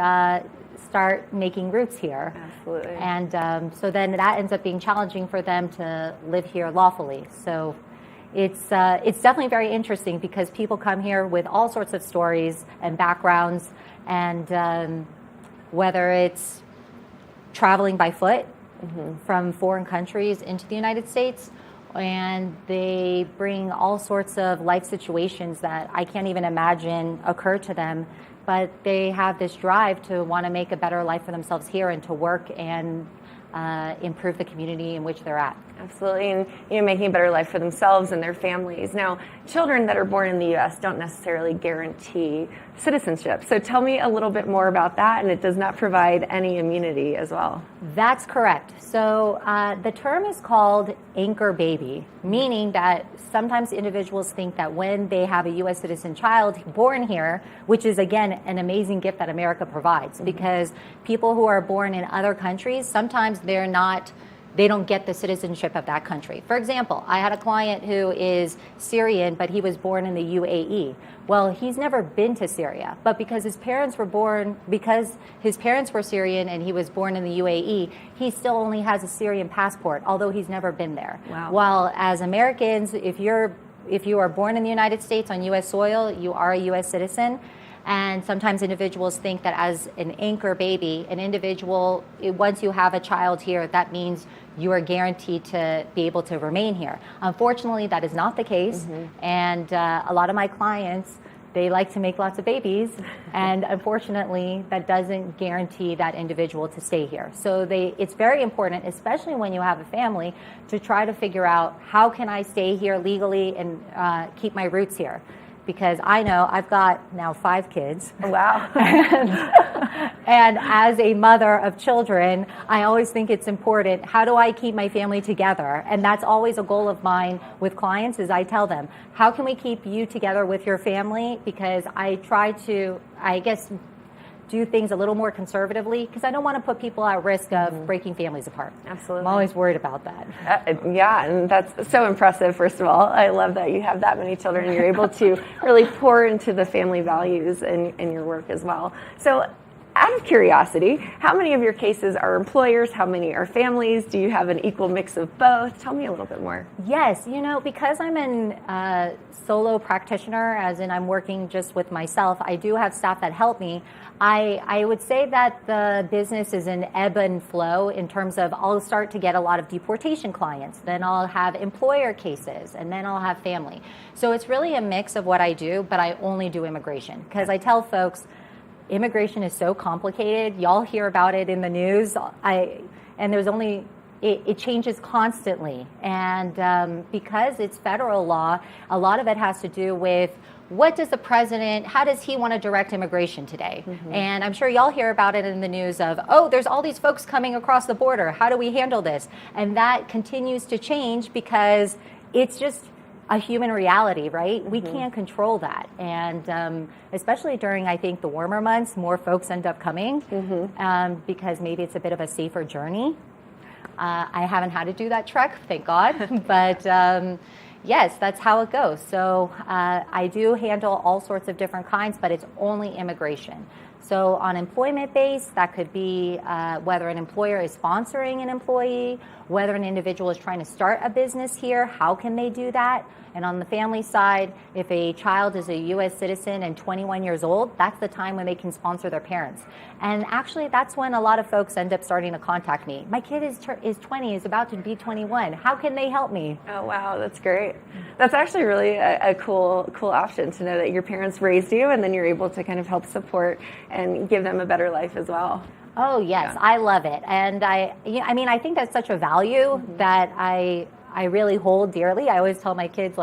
start making roots here. Absolutely. And so then that ends up being challenging for them to live here lawfully. So it's definitely very interesting because people come here with all sorts of stories and backgrounds, and whether it's traveling by foot from foreign countries into the United States, and they bring all sorts of life situations that I can't even imagine occur to them, but they have this drive to want to make a better life for themselves here and to work and improve the community in which they're at. Absolutely, and making a better life for themselves and their families. Now, children that are born in the U.S. don't necessarily guarantee citizenship. So tell me a little bit more about that, and it does not provide any immunity as well. That's correct. So the term is called anchor baby, meaning that sometimes individuals think that when they have a U.S. citizen child born here, which is, again, an amazing gift that America provides, because people who are born in other countries, sometimes they don't get the citizenship of that country. For example, I had a client who is Syrian, but he was born in the UAE. Well, he's never been to Syria, but because his parents were Syrian and he was born in the UAE, he still only has a Syrian passport, although he's never been there. Wow. While as Americans, if you are born in the United States on U.S. soil, you are a U.S. citizen. And sometimes individuals think that as an anchor baby, an individual, once you have a child here, that means you are guaranteed to be able to remain here. Unfortunately, that is not the case. And a lot of my clients, they like to make lots of babies. And unfortunately, that doesn't guarantee that individual to stay here. So it's very important, especially when you have a family, to try to figure out how can I stay here legally and keep my roots here. Because I know I've got now 5 kids. Wow. And as a mother of children, I always think it's important, how do I keep my family together? And that's always a goal of mine with clients, is I tell them, how can we keep you together with your family? Because I try to, I guess, do things a little more conservatively, because I don't want to put people at risk of breaking families apart. Absolutely. I'm always worried about that. Yeah, and that's so impressive, first of all. I love that you have that many children and you're able to really pour into the family values in your work as well. So out of curiosity, how many of your cases are employers? How many are families? Do you have an equal mix of both? Tell me a little bit more. Yes, because I'm a solo practitioner, as in I'm working just with myself, I do have staff that help me. I would say that the business is an ebb and flow in terms of I'll start to get a lot of deportation clients, then I'll have employer cases, and then I'll have family. So it's really a mix of what I do, but I only do immigration, because I tell folks, immigration is so complicated. Y'all hear about it in the news. It changes constantly. And because it's federal law, a lot of it has to do with how does he want to direct immigration today? And I'm sure y'all hear about it in the news of, there's all these folks coming across the border. How do we handle this? And that continues to change because it's just a human reality, right? We can't control that. And especially during, I think, the warmer months, more folks end up coming because maybe it's a bit of a safer journey. I haven't had to do that trek, thank God. But yes, that's how it goes. So I do handle all sorts of different kinds, but it's only immigration. So on employment base, that could be whether an employer is sponsoring an employee, whether an individual is trying to start a business here, how can they do that? And on the family side, if a child is a U.S. citizen and 21 years old, that's the time when they can sponsor their parents. And actually, that's when a lot of folks end up starting to contact me. My kid is 20, is about to be 21. How can they help me? Oh, wow, that's great. That's actually really a cool option to know that your parents raised you and then you're able to kind of help support and give them a better life as well. Oh, yes, yeah. I love it. And I think that's such a value that I really hold dearly. I always tell my kids,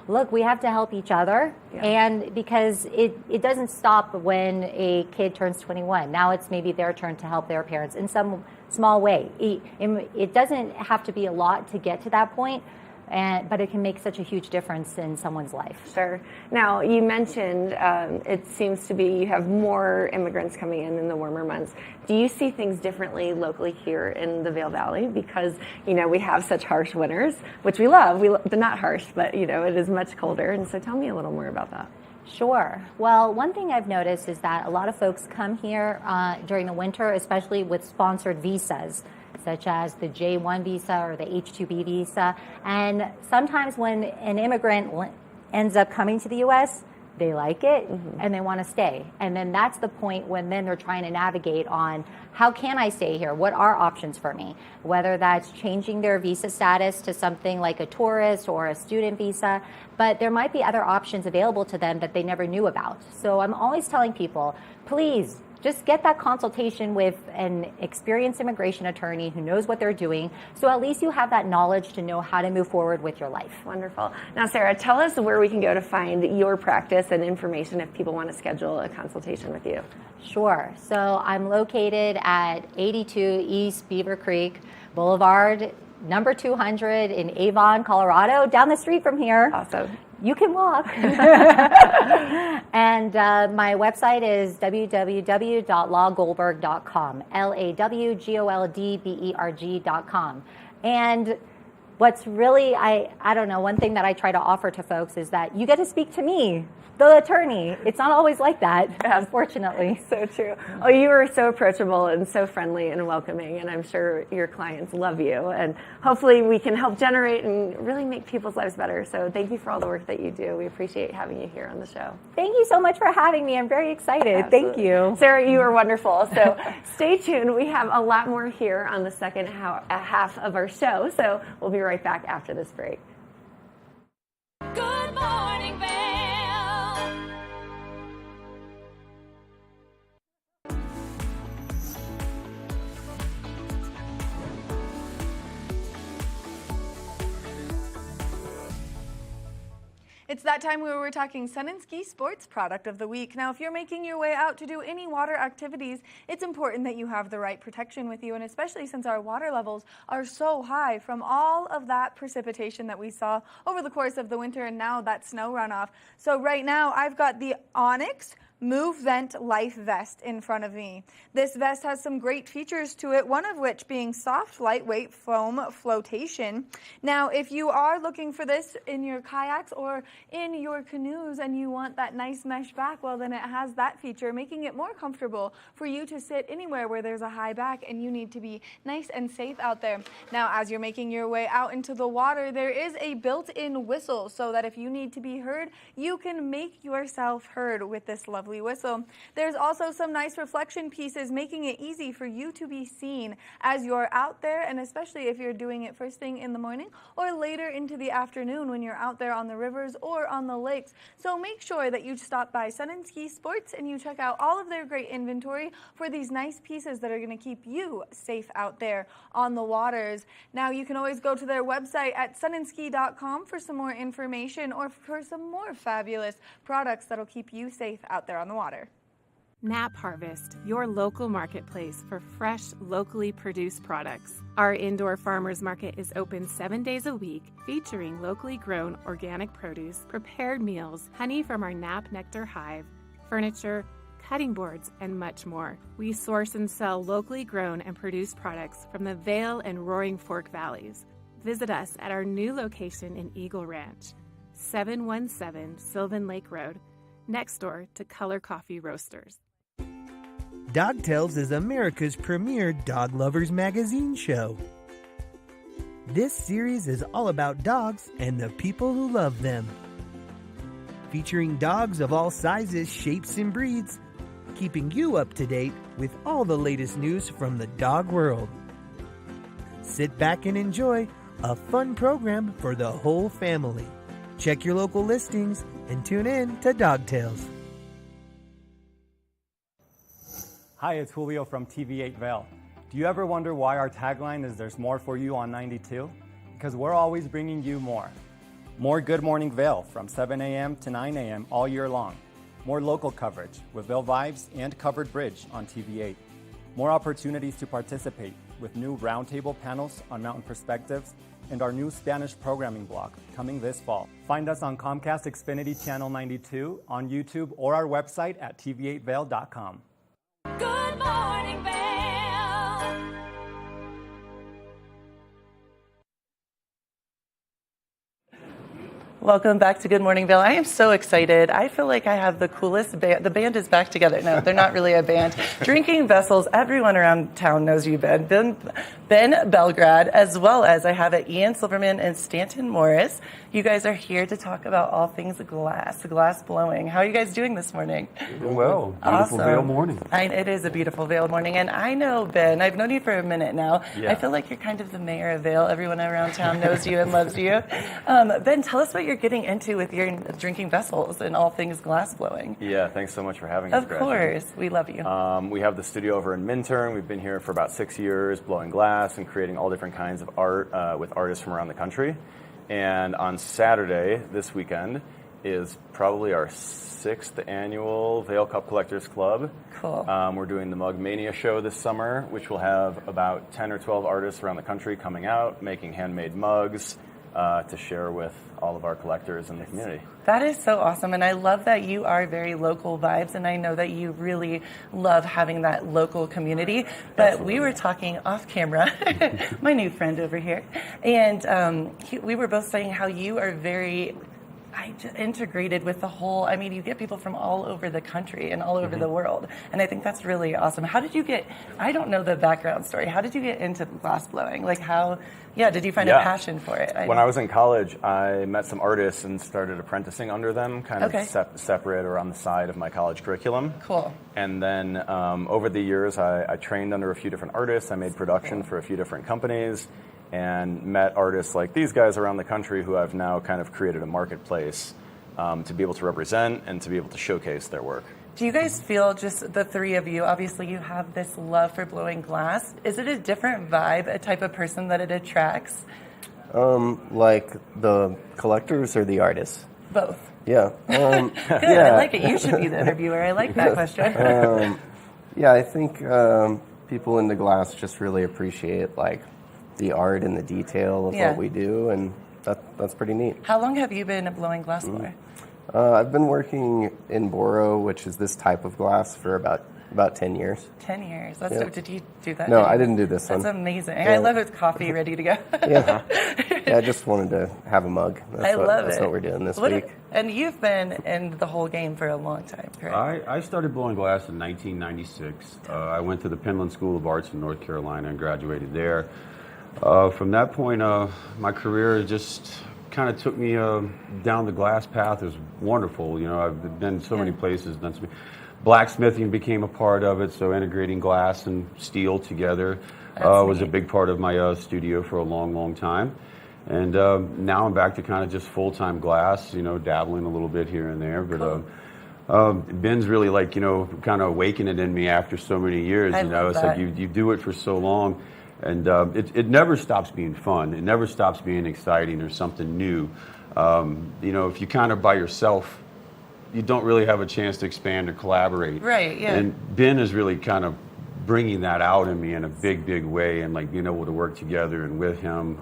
look, we have to help each other. Yeah. And because it doesn't stop when a kid turns 21. Now it's maybe their turn to help their parents in some small way. It doesn't have to be a lot to get to that point. But it can make such a huge difference in someone's life. Sure. Now, you mentioned it seems to be you have more immigrants coming in the warmer months. Do you see things differently locally here in the Vail Valley? Because, we have such harsh winters, which we love. They're not harsh, but, it is much colder. And so tell me a little more about that. Sure. Well, one thing I've noticed is that a lot of folks come here during the winter, especially with sponsored visas, such as the J1 visa or the H-2B visa. And sometimes when an immigrant ends up coming to the U.S., they like it and they want to stay. And then that's the point when then they're trying to navigate on how can I stay here? What are options for me? Whether that's changing their visa status to something like a tourist or a student visa, but there might be other options available to them that they never knew about. So I'm always telling people, please, just get that consultation with an experienced immigration attorney who knows what they're doing, so at least you have that knowledge to know how to move forward with your life. Wonderful. Now, Sarah, tell us where we can go to find your practice and information if people want to schedule a consultation with you. Sure. So I'm located at 82 East Beaver Creek Boulevard, number 200 in Avon, Colorado, down the street from here. Awesome. You can walk. And my website is www.lawgoldberg.com, LAWGOLDBERG.com. And what's really, I don't know, one thing that I try to offer to folks is that you get to speak to me, the attorney. It's not always like that, unfortunately. So true. Oh, you are so approachable and so friendly and welcoming, and I'm sure your clients love you. And hopefully we can help generate and really make people's lives better. So thank you for all the work that you do. We appreciate having you here on the show. Thank you so much for having me. I'm very excited. Thank you. Sarah, you are wonderful. So stay tuned. We have a lot more here on the second half of our show. So we'll be right back after this break. Good Morning Vail. It's that time where we're talking Sun and Ski Sports Product of the Week. Now, if you're making your way out to do any water activities, it's important that you have the right protection with you, and especially since our water levels are so high from all of that precipitation that we saw over the course of the winter and now that snow runoff. So right now, I've got the Onyx Move Vent Life Vest in front of me. This vest has some great features to it, one of which being soft, lightweight foam flotation. Now, if you are looking for this in your kayaks or in your canoes and you want that nice mesh back, well, then it has that feature, making it more comfortable for you to sit anywhere where there's a high back and you need to be nice and safe out there. Now, as you're making your way out into the water, there is a built-in whistle so that if you need to be heard, you can make yourself heard with this lovely whistle. There's also some nice reflection pieces making it easy for you to be seen as you're out there, and especially if you're doing it first thing in the morning or later into the afternoon when you're out there on the rivers or on the lakes. So make sure that you stop by Sun and Ski Sports and you check out all of their great inventory for these nice pieces that are going to keep you safe out there on the waters. Now, you can always go to their website at sunandski.com for some more information or for some more fabulous products that'll keep you safe out there on the water. Nap Harvest, your local marketplace for fresh, locally produced products. Our indoor farmers market is open 7 days a week, featuring locally grown organic produce, prepared meals, honey from our Nap Nectar hive, furniture, cutting boards, and much more. We source and sell locally grown and produced products from the Vail and Roaring Fork Valleys. Visit us at our new location in Eagle Ranch, 717 Sylvan Lake Road, next door to Color Coffee Roasters. Dog Tales is America's premier dog lovers magazine show. This series is all about dogs and the people who love them. Featuring dogs of all sizes, shapes, and breeds, keeping you up to date with all the latest news from the dog world. Sit back and enjoy a fun program for the whole family. Check your local listings and tune in to Dog Tales. Hi, it's Julio from TV8 Vail. Do you ever wonder why our tagline is "There's more for you on 92"? Because we're always bringing you more. More Good Morning Vail from 7 a.m. to 9 a.m. all year long. More local coverage with Vail Vibes and Covered Bridge on TV8. More opportunities to participate with new roundtable panels on mountain perspectives and our new Spanish programming block coming this fall. Find us on Comcast Xfinity Channel 92, on YouTube, or our website at tv8vail.com. Good Morning Vail. Welcome back to Good Morning Vail. I am so excited. I feel like I have the coolest band. The band is back together. No, they're not really a band. Drinking Vessels. Everyone around town knows you, Ben. Ben Belgrad, as well as I have Ian Silverman and Stanton Morris. You guys are here to talk about all things glass blowing. How are you guys doing this morning? Doing well. Beautiful Awesome. Vail morning. It is a beautiful Vail morning. And I know, Ben, I've known you for a minute now. Yeah. I feel like you're kind of the mayor of Vail. Everyone around town knows you and loves you. Ben, tell us what you're getting into with your Drinking Vessels and all things glass blowing. Yeah, thanks so much for having us, Of Gretchen. course. We love you. We have the studio over in Minturn. We've been here for about 6 years, blowing glass and creating all different kinds of art with artists from around the country. And on Saturday, this weekend, is probably our 6th annual Vail Cup Collectors Club. Cool. We're doing the Mug Mania show this summer, which will have about 10 or 12 artists around the country coming out, making handmade mugs to share with all of our collectors in the community. That is so awesome, and I love that you are very local vibes, and I know that you really love having that local community. But Absolutely. we were talking off camera, my new friend over here, and we were both saying how you are very integrated with the whole, I mean, you get people from all over the country and all over the world, and I think that's really awesome. How did you get, I don't know the background story, how did you get into glass blowing? Like how, did you find a passion for it? When I was in college, I met some artists and started apprenticing under them, kind of separate or on the side of my college curriculum. Cool. And then over the years, I trained under a few different artists. I made production for a few different companies and met artists like these guys around the country who I've now kind of created a marketplace to be able to represent and to be able to showcase their work. Do you guys feel, just the three of you, obviously you have this love for blowing glass. Is it a different vibe, a type of person that it attracts? Like the collectors or the artists? Both. Yeah. Good, yeah. I like it. You should be the interviewer. I like that question. Yeah, I think people into glass just really appreciate like the art and the detail of what we do, and that's pretty neat. How long have you been blowing glass for? I've been working in Boro, which is this type of glass, for about 10 years. 10 years. That's Yeah. so, did you do that? No, I didn't do this one. That's amazing. Yeah. I love it. Coffee ready to go. Yeah. I just wanted to have a mug. That's That's what we're doing this week. And you've been in the whole game for a long time, correct? I started blowing glass in 1996. I went to the Penland School of Arts in North Carolina and graduated there. From that point, my career just kind of took me down the glass path. It was wonderful. You know, I've been so many places, done so many. Blacksmithing became a part of it, so integrating glass and steel together was a big part of my studio for a long, long time. And now I'm back to kind of just full-time glass, you know, dabbling a little bit here and there. But Ben's really like, you know, kind of awakening it in me after so many years. I You know, love it's that. like you do it for so long. And it never stops being fun. It never stops being exciting or something new. You know, if you kind of by yourself, you don't really have a chance to expand or collaborate. Right, yeah. And Ben is really kind of bringing that out in me in a big, big way, and like being able to work together and with him.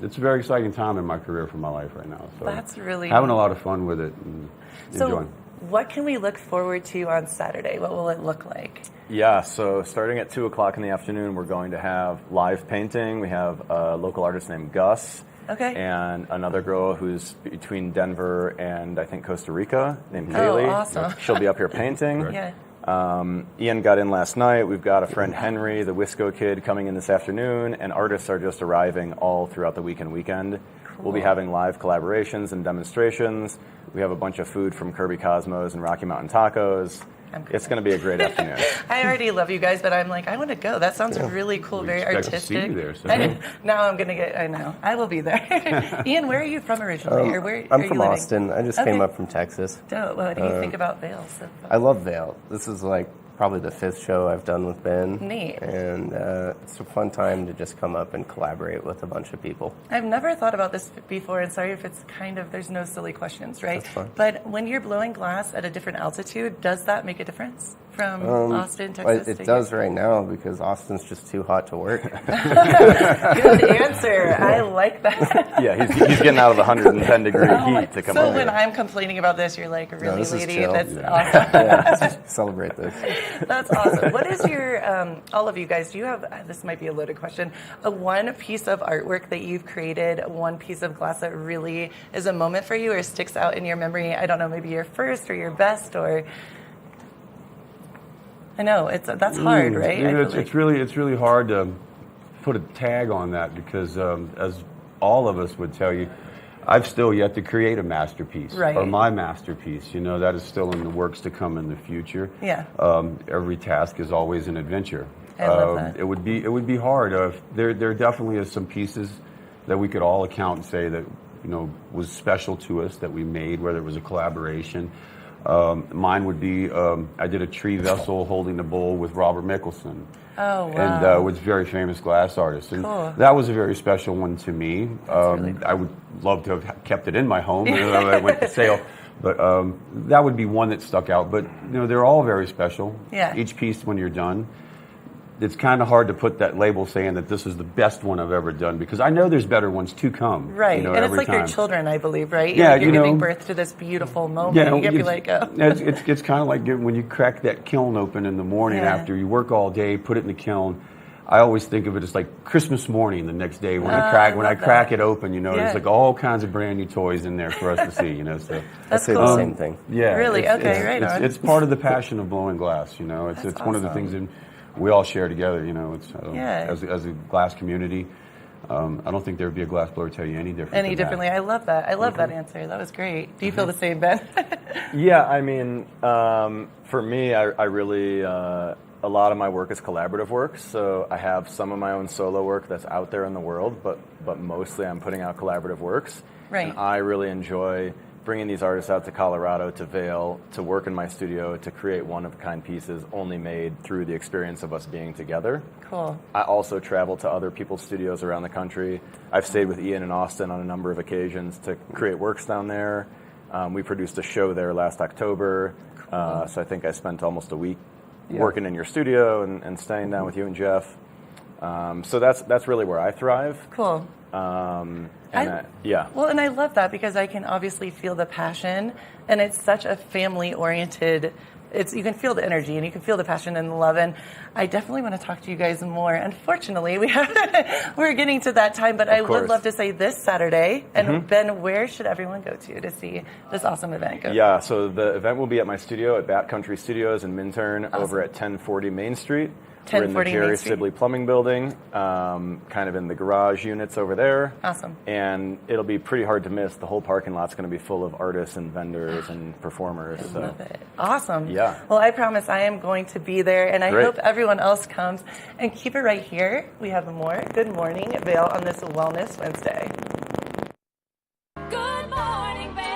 It's a very exciting time in my career for my life right now. So That's really having a neat. lot of fun with it and enjoying. What can we look forward to on Saturday? What will it look like? Yeah, so starting at 2 o'clock in the afternoon, we're going to have live painting. We have a local artist named Gus. Okay. And another girl who's between Denver and I think Costa Rica named Oh, Kaylee. awesome. She'll be up here painting. Yeah. Ian got in last night. We've got a friend Henry, the Wisco kid, coming in this afternoon, and artists are just arriving all throughout the weekend. We'll be having live collaborations and demonstrations. We have a bunch of food from Kirby Cosmos and Rocky Mountain Tacos. It's going to be a great afternoon. I already love you guys, but I'm like, I want to go. That sounds really cool, very expect to artistic. see you there, so- Now I'm going to get, I know. I will be there. Ian, where are you from originally? Or where I'm are from you living? Austin. I just came up from Texas. Dope. What do you think about Vail so far? I love Vail. This is like probably the 5th show I've done with Ben. Neat. And it's a fun time to just come up and collaborate with a bunch of people. I've never thought about this before, and sorry if it's kind of, there's no silly questions, right? That's fine. But when you're blowing glass at a different altitude, does that make a difference? from Austin, Well, Texas? it does right now because Austin's just too hot to work. Good answer. I like that. Yeah, he's getting out of the 110 degree heat to come So over when here. I'm complaining about this, you're like, really, this is lady? chill. That's Yeah. awesome. Yeah, just celebrate this. That's awesome. What is your, all of you guys, do you have, this might be a loaded question, one piece of artwork that you've created, one piece of glass that really is a moment for you or sticks out in your memory? I don't know, maybe your first or your best, or... I know, that's hard, right? You know, it's really hard to put a tag on that because, as all of us would tell you, I've still yet to create a masterpiece or my masterpiece. You know, that is still in the works to come in the future. Yeah. Every task is always an adventure. I love that. It would be hard. There definitely is some pieces that we could all account and say that was special to us that we made, whether it was a collaboration. Mine would be I did a tree vessel holding the bowl with Robert Mickelson. Oh, wow. And was a very famous glass artist. And cool. that was a very special one to me. Really cool. I would love to have kept it in my home. I went to sale. But that would be one that stuck out. But, they're all very special. Yeah. Each piece, when you're done, it's kind of hard to put that label saying that this is the best one I've ever done because I know there's better ones to come. Right. And it's like time. your children, I believe, right? Yeah, you're giving birth to this beautiful moment. Yeah, you have to be like, oh. It's kind of like when you crack that kiln open in the morning after you work all day, put it in the kiln. I always think of it as like Christmas morning the next day when I crack it open, there's like all kinds of brand new toys in there for us to see, So that's I say cool. the same thing. Yeah. Really? Okay, right on. It's part of the passion of blowing glass, It's one of the things that we all share together, as a glass community. I don't think there would be a glass blower tell you any different. Any differently. I love that. I love that answer. That was great. Do you feel the same, Ben? Yeah, I mean, for me, I really, a lot of my work is collaborative work. So I have some of my own solo work that's out there in the world, but mostly I'm putting out collaborative works. Right. And I really enjoy bringing these artists out to Colorado, to Vail, to work in my studio, to create one-of-a-kind pieces only made through the experience of us being together. Cool. I also travel to other people's studios around the country. I've stayed with Ian in Austin on a number of occasions to create works down there. We produced a show there last October, so I think I spent almost a week working in your studio and staying down with you and Jeff. So that's really where I thrive. Cool. Well, and I love that because I can obviously feel the passion, and it's such a family-oriented. You can feel the energy, and you can feel the passion and the love. And I definitely want to talk to you guys more. Unfortunately, we're getting to that time, but I would love to say this Saturday. And Ben, where should everyone go to see this awesome event? Yeah, so the event will be at my studio at Bat Country Studios in Minturn, over at 1040 Main Street. We're in the Jerry Sibley Plumbing Building, kind of in the garage units over there. Awesome. And it'll be pretty hard to miss. The whole parking lot's going to be full of artists and vendors and performers. I love it. Awesome. Yeah. Well, I promise I am going to be there, and I hope everyone else comes. And keep it right here. We have more Good Morning Vail on this Wellness Wednesday. Good Morning Vail.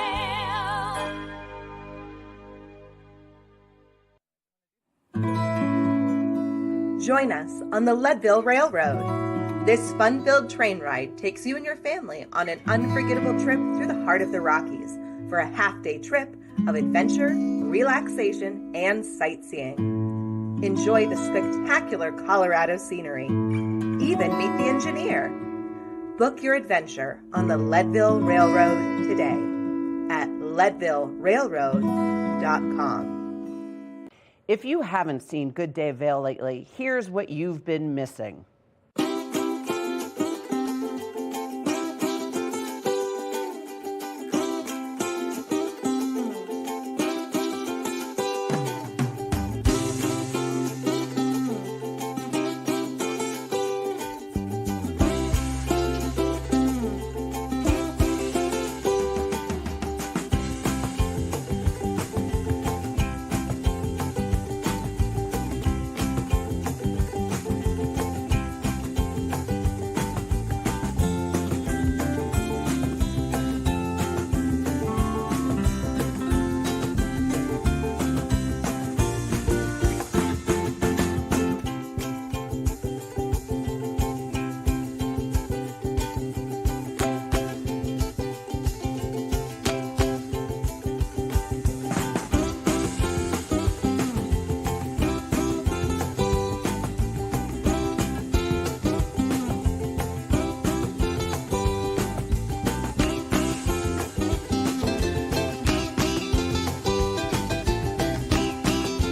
Join us on the Leadville Railroad. This fun-filled train ride takes you and your family on an unforgettable trip through the heart of the Rockies for a half-day trip of adventure, relaxation, and sightseeing. Enjoy the spectacular Colorado scenery. Even meet the engineer. Book your adventure on the Leadville Railroad today at leadvillerailroad.com. If you haven't seen Good Day Vail lately, here's what you've been missing.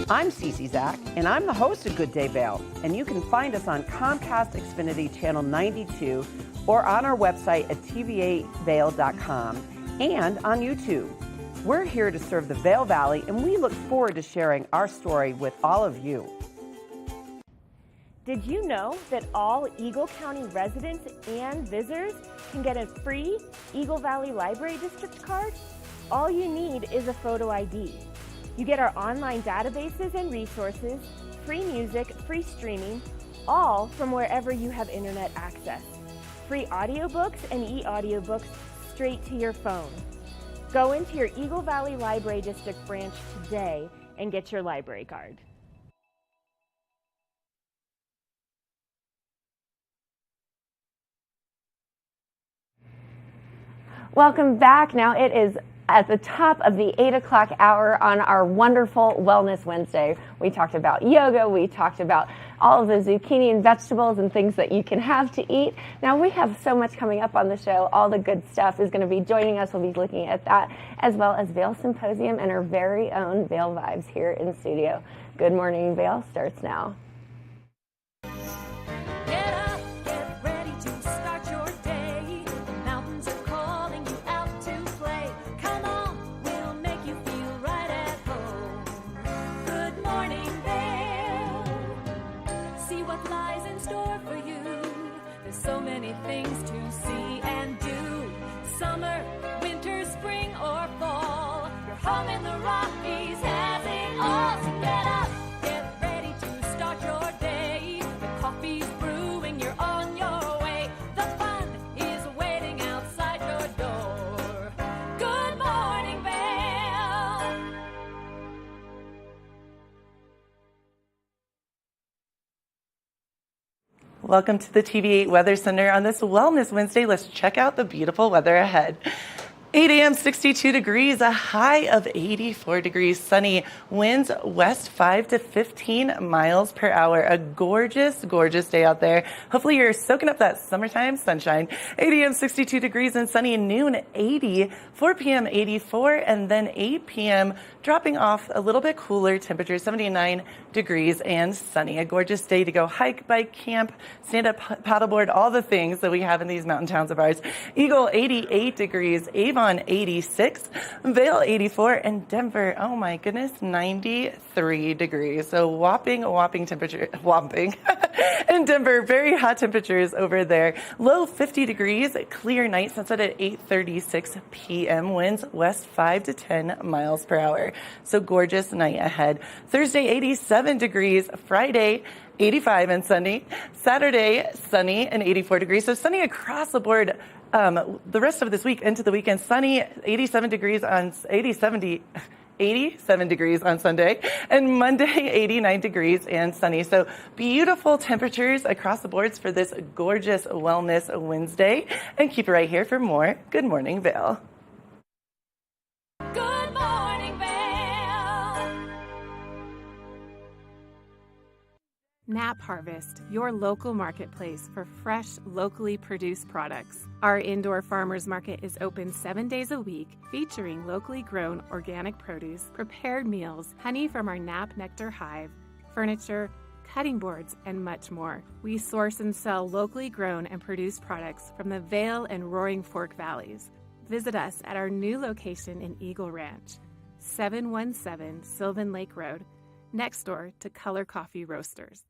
I'm Cece Zach, and I'm the host of Good Day Vail, and you can find us on Comcast Xfinity Channel 92 or on our website at tv8vail.com and on YouTube. We're here to serve the Vail Valley, and we look forward to sharing our story with all of you. Did you know that all Eagle County residents and visitors can get a free Eagle Valley Library District card? All you need is a photo ID. You get our online databases and resources, free music, free streaming, all from wherever you have internet access. Free audiobooks and e-audiobooks straight to your phone. Go into your Eagle Valley Library District branch today and get your library card. Welcome back. Now it is at the top of the 8 o'clock hour on our wonderful Wellness Wednesday. We talked about yoga. We talked about all of the zucchini and vegetables and things that you can have to eat. Now we have so much coming up on the show. All the good stuff is going to be joining us. We'll be looking at that, as well as Vail Symposium and our very own Vail Vibes here in studio. Good Morning Vail starts now. Get up, get ready to start your day. The mountains are calling you out to play. Come on, we'll make you feel right at home. Good morning, Vail. See what lies in store for you. There's so many things to see and do. Summer, winter, spring, or fall. Your home in the Rockies has it all. So get up, get ready to start your day. The coffee's brewing, you're on your way. The fun is waiting outside your door. Good morning, Vail. Welcome to the TV8 Weather Center. On this Wellness Wednesday, let's check out the beautiful weather ahead. 8 a.m., 62 degrees, a high of 84 degrees, sunny, winds west 5 to 15 miles per hour. A gorgeous, gorgeous day out there. Hopefully you're soaking up that summertime sunshine. 8 a.m., 62 degrees and sunny, noon 80, 4 p.m. 84, and then 8 p.m. dropping off a little bit cooler temperature, 79 degrees and sunny. A gorgeous day to go hike, bike, camp, stand-up paddleboard, all the things that we have in these mountain towns of ours. Eagle, 88 degrees, Avon, 86, Vail 84, and Denver, oh my goodness, 93 degrees. So whopping temperature, in Denver, very hot temperatures over there. Low 50 degrees, clear night, sunset at 8:36 p.m. Winds west 5 to 10 miles per hour. So gorgeous night ahead. Thursday, 87 degrees, Friday, 85 and sunny. Saturday, sunny and 84 degrees. So sunny across the board. The rest of this week into the weekend, sunny, 87 degrees on 87 degrees on Sunday, and Monday 89 degrees and sunny. So beautiful temperatures across the boards for this gorgeous Wellness Wednesday. And keep it right here for more Good Morning Vail. Good morning, Vail. Nap Harvest, your local marketplace for fresh, locally produced products. Our indoor farmers market is open 7 days a week, featuring locally grown organic produce, prepared meals, honey from our Nap Nectar hive, furniture, cutting boards, and much more. We source and sell locally grown and produced products from the Vail and Roaring Fork Valleys. Visit us at our new location in Eagle Ranch, 717 Sylvan Lake Road, next door to Color Coffee Roasters.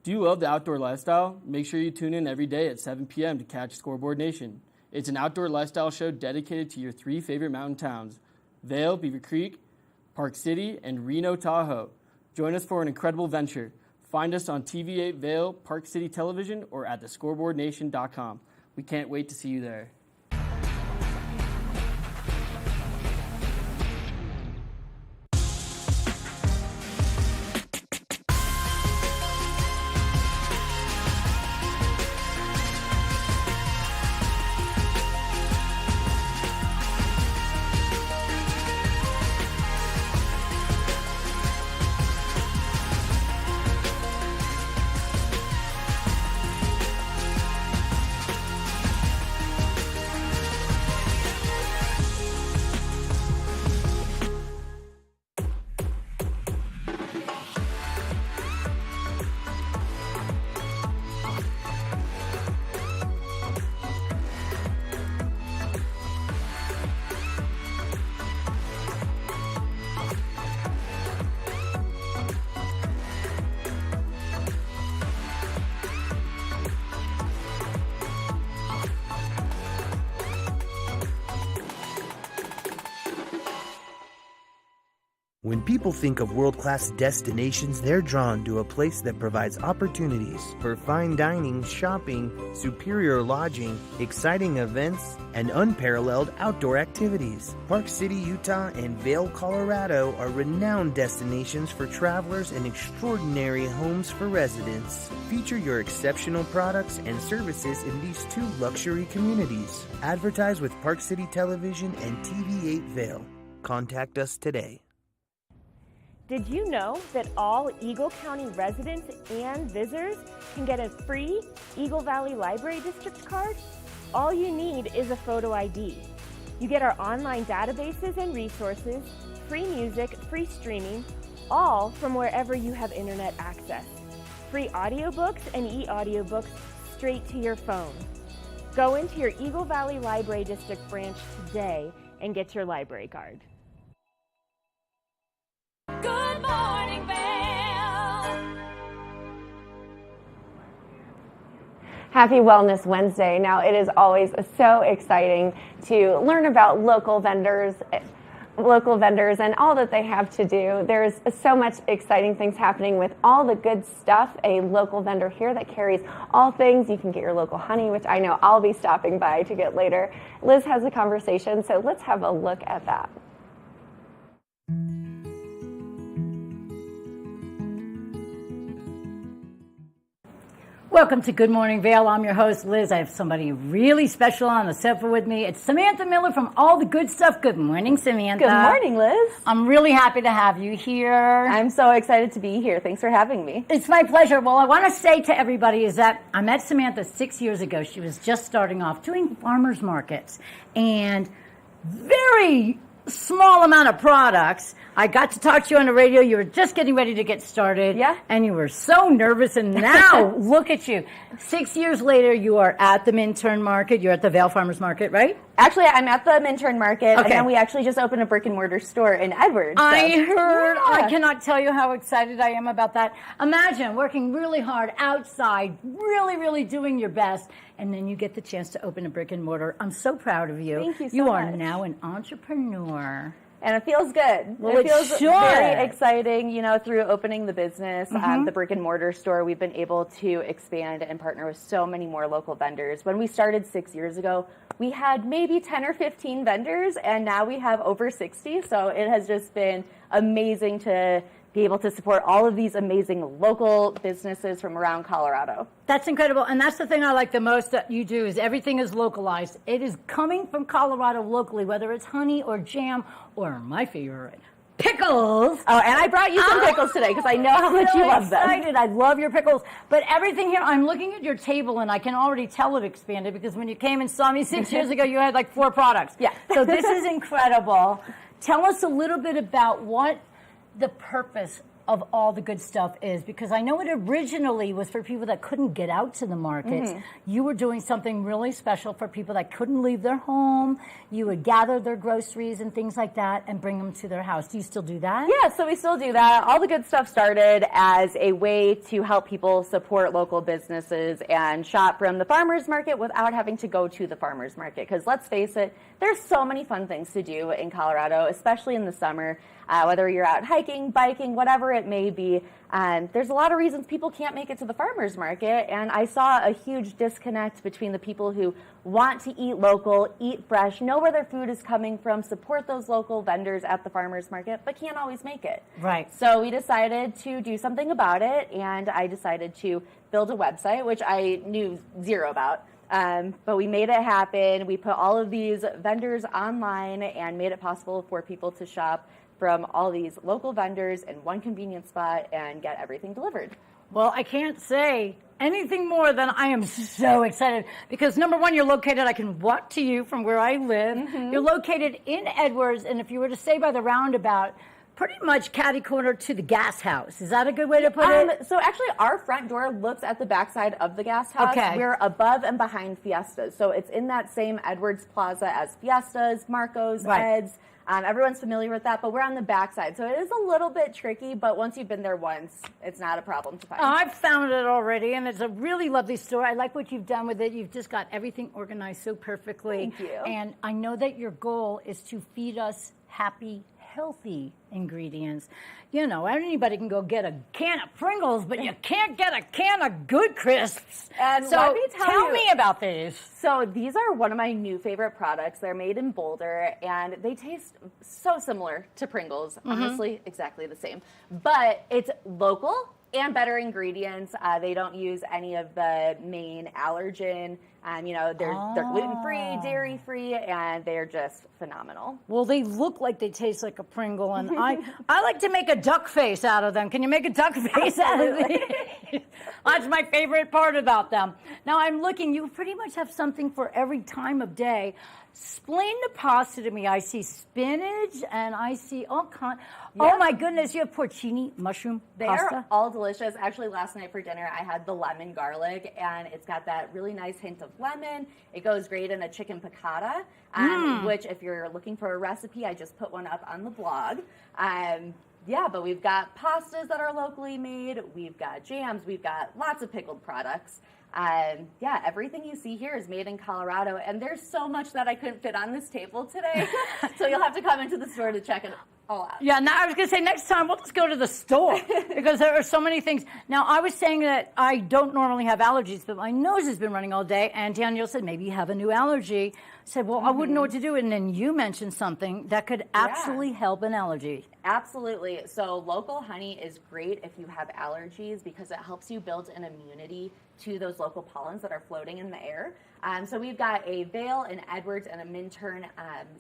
Do you love the outdoor lifestyle? Make sure you tune in every day at 7 p.m. to catch Scoreboard Nation. It's an outdoor lifestyle show dedicated to your 3 favorite mountain towns, Vail, Beaver Creek, Park City, and Reno, Tahoe. Join us for an incredible venture. Find us on TV8 Vail, Park City Television, or at thescoreboardnation.com. We can't wait to see you there. When people think of world-class destinations, they're drawn to a place that provides opportunities for fine dining, shopping, superior lodging, exciting events, and unparalleled outdoor activities. Park City, Utah and Vail, Colorado are renowned destinations for travelers and extraordinary homes for residents. Feature your exceptional products and services in these two luxury communities. Advertise with Park City Television and TV8 Vail. Contact us today. Did you know that all Eagle County residents and visitors can get a free Eagle Valley Library District card? All you need is a photo ID. You get our online databases and resources, free music, free streaming, all from wherever you have internet access. Free audiobooks and e-audiobooks straight to your phone. Go into your Eagle Valley Library District branch today and get your library card. Good Morning Vail. Happy Wellness Wednesday. Now, it is always so exciting to learn about local vendors and all that they have to do. There's so much exciting things happening with all the good stuff. A local vendor here that carries all things. You can get your local honey, which I know I'll be stopping by to get later. Liz has a conversation, so let's have a look at that. Welcome to Good Morning Vail. I'm your host, Liz. I have somebody really special on the sofa with me. It's Samantha Miller from All the Good Stuff. Good morning, Samantha. Good morning, Liz. I'm really happy to have you here. I'm so excited to be here. Thanks for having me. It's my pleasure. Well, I want to say to everybody is that I met Samantha 6 years ago. She was just starting off doing farmers markets and very small amount of products. I got to talk to you on the radio. You were just getting ready to get started. Yeah. And you were so nervous. And now, look at you. 6 years later, you are at the Minturn Market. You're at the Vail Farmers Market, right? Actually, I'm at the Minturn Market. Okay. And then we actually just opened a brick and mortar store in Edwards. I heard. Yeah. I cannot tell you how excited I am about that. Imagine working really hard outside, really, really doing your best. And then you get the chance to open a brick and mortar. I'm so proud of you. Thank you so much. You are much. now an entrepreneur. And it feels good. Well, it feels should. very exciting, you know, through opening the business, the brick and mortar store, we've been able to expand and partner with so many more local vendors. When we started 6 years ago, we had maybe 10 or 15 vendors, and now we have over 60. So it has just been amazing to be able to support all of these amazing local businesses from around Colorado. That's incredible. And that's the thing I like the most that you do is everything is localized. It is coming from Colorado locally, whether it's honey or jam or my favorite, pickles. Oh, and I brought you some pickles today because I know how much you love them. I'm excited. I love your pickles. But everything here, I'm looking at your table and I can already tell it expanded because when you came and saw me 6 years ago, you had like 4 products. Yeah. So this is incredible. Tell us a little bit about what the purpose of all the good stuff is, because I know it originally was for people that couldn't get out to the markets. You were doing something really special for people that couldn't leave their home. You would gather their groceries and things like that and bring them to their house. Do you still do that? Yeah, so we still do that. All the good stuff started as a way to help people support local businesses and shop from the farmers market without having to go to the farmers market. Because let's face it, there's so many fun things to do in Colorado, especially in the summer. Whether you're out hiking, biking, whatever it may be, there's a lot of reasons people can't make it to the farmers market, and I saw a huge disconnect between the people who want to eat local, eat fresh, know where their food is coming from, support those local vendors at the farmers market, but can't always make it. Right. So we decided to do something about it, and I decided to build a website, which I knew zero about. But we made it happen. We put all of these vendors online and made it possible for people to shop from all these local vendors in one convenient spot and get everything delivered. Well, I can't say anything more than I am so excited because number one, you're located, I can walk to you from where I live. You're located in Edwards, and if you were to say by the roundabout, pretty much catty corner to the gas house. Is that a good way to put it? So actually our front door looks at the backside of the gas house. Okay. We're above and behind Fiestas. So it's in that same Edwards Plaza as Fiestas, Marco's, Ed's. Everyone's familiar with that, but we're on the backside. So it is a little bit tricky, but once you've been there once, it's not a problem to find. I've found it already, and it's a really lovely store. I like what you've done with it. You've just got everything organized so perfectly. Thank you. And I know that your goal is to feed us happy, healthy ingredients. You know, anybody can go get a can of Pringles, but you can't get a can of Good Crisps. And so let me tell you, me about these. So these are one of my new favorite products. They're made in Boulder, and they taste so similar to Pringles. Honestly, exactly the same. But it's local and better ingredients. They don't use any of the main allergen. You know, they're gluten-free, dairy-free, and they're just phenomenal. Well, they look like they taste like a Pringle, and I like to make a duck face out of them. Can you make a duck face out of these? That's my favorite part about them. Now, I'm looking. You pretty much have something for every time of day. Explain the pasta to me. I see spinach, and I see all kinds. Yep. Oh, my goodness. You have porcini mushroom pasta? They're all delicious. Actually, last night for dinner, I had the lemon garlic, and it's got that really nice hint of lemon. It goes great in a chicken piccata, which if you're looking for a recipe, I just put one up on the blog. Yeah, but we've got pastas that are locally made. We've got jams. We've got lots of pickled products. Yeah, everything you see here is made in Colorado, and there's so much that I couldn't fit on this table today. So you'll have to come into the store to check it all out. Yeah, now I was going to say next time we'll just go to the store because there are so many things. Now, I was saying that I don't normally have allergies, but my nose has been running all day, and Danielle said, maybe you have a new allergy. I said, well, I wouldn't know what to do, and then you mentioned something that could actually help an allergy. Absolutely. So local honey is great if you have allergies because it helps you build an immunity to those local pollens that are floating in the air. So we've got a Vail, an Edwards, and a Minturn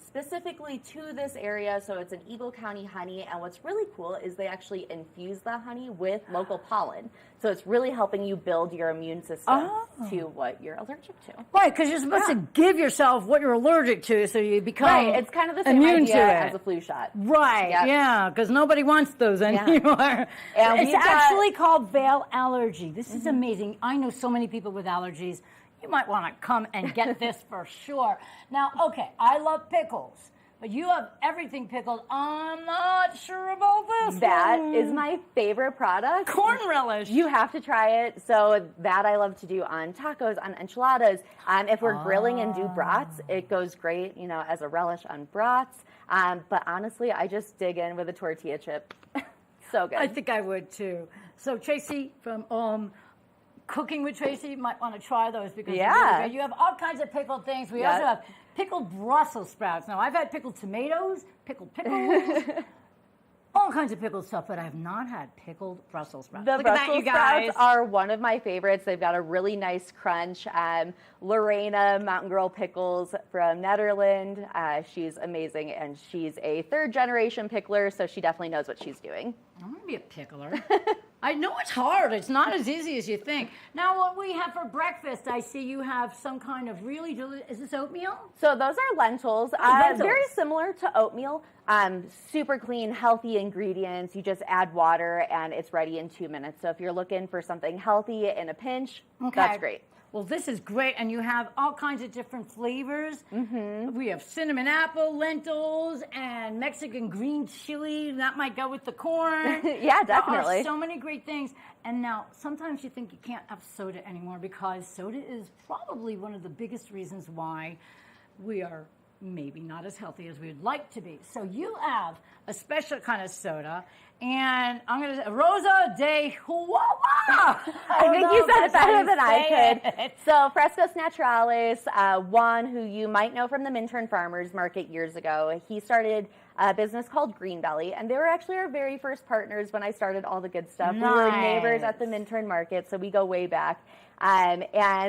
specifically to this area. So it's an Eagle County honey. And what's really cool is they actually infuse the honey with local pollen. So it's really helping you build your immune system to what you're allergic to. Right, because you're supposed to give yourself what you're allergic to so you become Right, it's kind of the same idea as a flu shot. Right, yeah, because nobody wants those anymore. And it's actually called Vail Allergy. This is amazing. I know so many people with allergies. You might want to come and get this for sure. Now, okay, I love pickles. But you have everything pickled. I'm not sure about this. That is my favorite product. Corn relish. You have to try it. So that I love to do on tacos, on enchiladas. If we're grilling and do brats, it goes great, you know, as a relish on brats. But honestly, I just dig in with a tortilla chip. So good. I think I would too. So Tracy from Cooking with Tracy, you might want to try those because they're really good. You have all kinds of pickled things. We also have pickled Brussels sprouts. Now, I've had pickled tomatoes, pickled pickles, all kinds of pickled stuff, but I have not had pickled Brussels sprouts. The Look Brussels at that, you guys. sprouts are one of my favorites. They've got a really nice crunch. Lorena, Mountain Girl Pickles from Netherlands, she's amazing, and she's a third-generation pickler, so she definitely knows what she's doing. I'm going to be a pickler. I know it's hard. It's not as easy as you think. Now, what we have for breakfast, I see you have some kind of really delicious, is this oatmeal? So those are lentils. Very similar to oatmeal. Super clean, healthy ingredients. You just add water and it's ready in 2 minutes. So if you're looking for something healthy in a pinch, that's great. Well, this is great, and you have all kinds of different flavors. We have cinnamon apple, lentils, and Mexican green chili. That might go with the corn. Yeah, definitely. There are so many great things. And now, sometimes you think you can't have soda anymore because soda is probably one of the biggest reasons why we are maybe not as healthy as we would like to be. So you have a special kind of soda, and I'm going to say Rosa de Chihuahua. I think you said it better than I could. So Frescos Naturales, Juan, who you might know from the Minturn Farmers Market years ago, he started a business called Green Belly, and they were actually our very first partners when I started all the good stuff. Nice. We were neighbors at the Minturn Market, so we go way back. And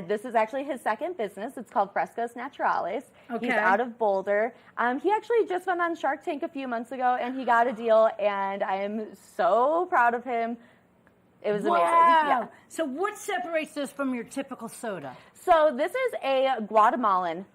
this is actually his second business. It's called Frescos Naturales. Okay. He's out of Boulder. He actually just went on Shark Tank a few months ago, and he got a deal, and I am so proud of him. It was amazing. Yeah. So what separates this from your typical soda? So this is a Guatemalan